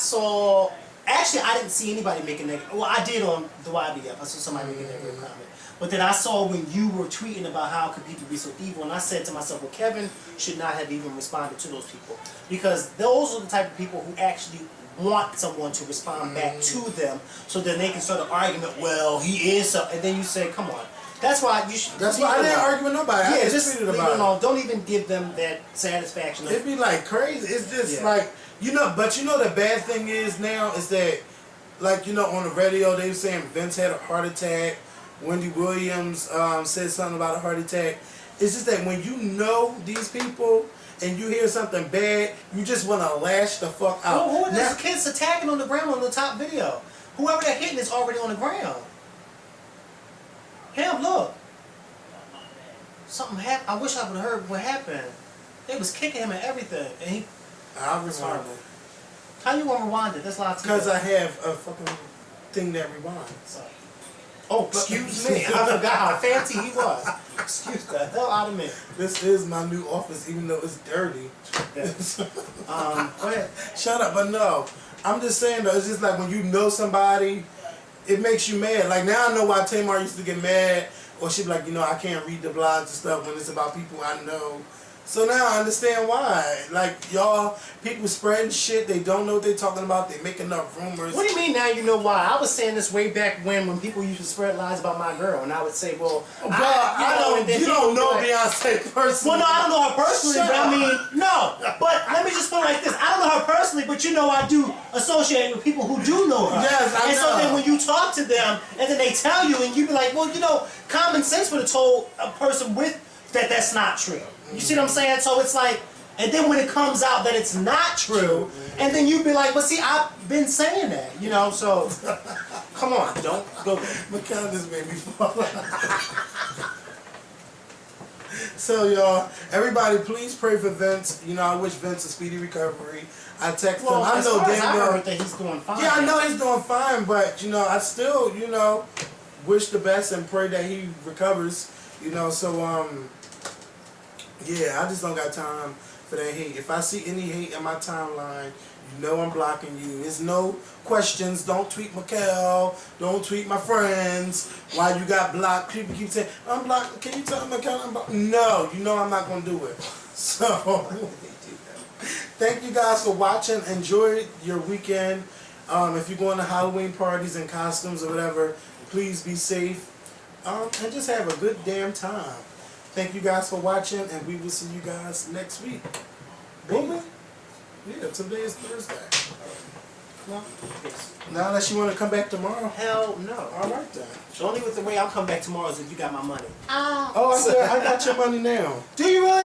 didn't see anybody make a negative. Well, I did on the YBF. I saw somebody make a negative comment. But then I saw when you were tweeting about how could people be so evil, and I said to myself, well, Kevin should not have even responded to those people. Because those are the type of people who actually want someone to respond back to them, so then they can start an argument, well, he is so, and then you say, come on. That's why you should. That's why I didn't argue with nobody. Yeah, I just tweeted about it. No, don't even give them that satisfaction. It'd be like crazy. It's just like, you know, but you know the bad thing is now is that, like, you know, on the radio they were saying Vince had a heart attack. Wendy Williams said something about a heart attack. It's just that when you know these people and you hear something bad, you just want to lash the fuck out. Who are those kids attacking on the ground on the top video? Whoever they're hitting is already on the ground. Him, look. Something happened. I wish I would have heard what happened. They was kicking him and everything. And he... I'll rewind it. How you gonna rewind it? That's lots of because I have a fucking thing that rewinds. Oh, excuse me. I forgot how fancy he was. Excuse the hell out of me. This is my new office, even though it's dirty. Yeah. Go ahead. Shut up, but no. I'm just saying though, it's just like when you know somebody, it makes you mad. Like now I know why Tamar used to get mad, or she'd be like, you know, I can't read the blogs and stuff when it's about people I know. So now I understand why. Like, y'all, people spreading shit, they don't know what they're talking about, they making up rumors. What do you mean now you know why? I was saying this way back when people used to spread lies about my girl, and I would say, well, you don't know Beyonce personally. Well, no, I don't know her personally, but I mean, no. But let me just put it like this. I don't know her personally, but you know I do associate with people who do know her. Yes, I know. And so then when you talk to them, and then they tell you, and you be like, well, you know, common sense would have told a person with that's not true. You see what I'm saying? So it's like, and then when it comes out that it's not true, and then you be like, well, see, I've been saying that, you know, so, come on, don't go there. McCall just made me fall. So, y'all, everybody, please pray for Vince. You know, I wish Vince a speedy recovery. I text him. I know damn well that he's doing fine. Yeah, I know he's doing fine, but, you know, I still, you know, wish the best and pray that he recovers, you know, so, yeah, I just don't got time for that hate. If I see any hate in my timeline, you know I'm blocking you. There's no questions. Don't tweet Mikkel. Don't tweet my friends. Why you got blocked? People keep saying, I'm blocked. Can you tell Mikkel I'm blocked? No, you know I'm not going to do it. So, thank you guys for watching. Enjoy your weekend. If you're going to Halloween parties and costumes or whatever, please be safe. And just have a good damn time. Thank you guys for watching, and we will see you guys next week. Today is Thursday. Well, yes. Now unless you want to come back tomorrow. Hell no. All right then. The only with the way I'll come back tomorrow is if you got my money. Oh, I got your money now. Do you really?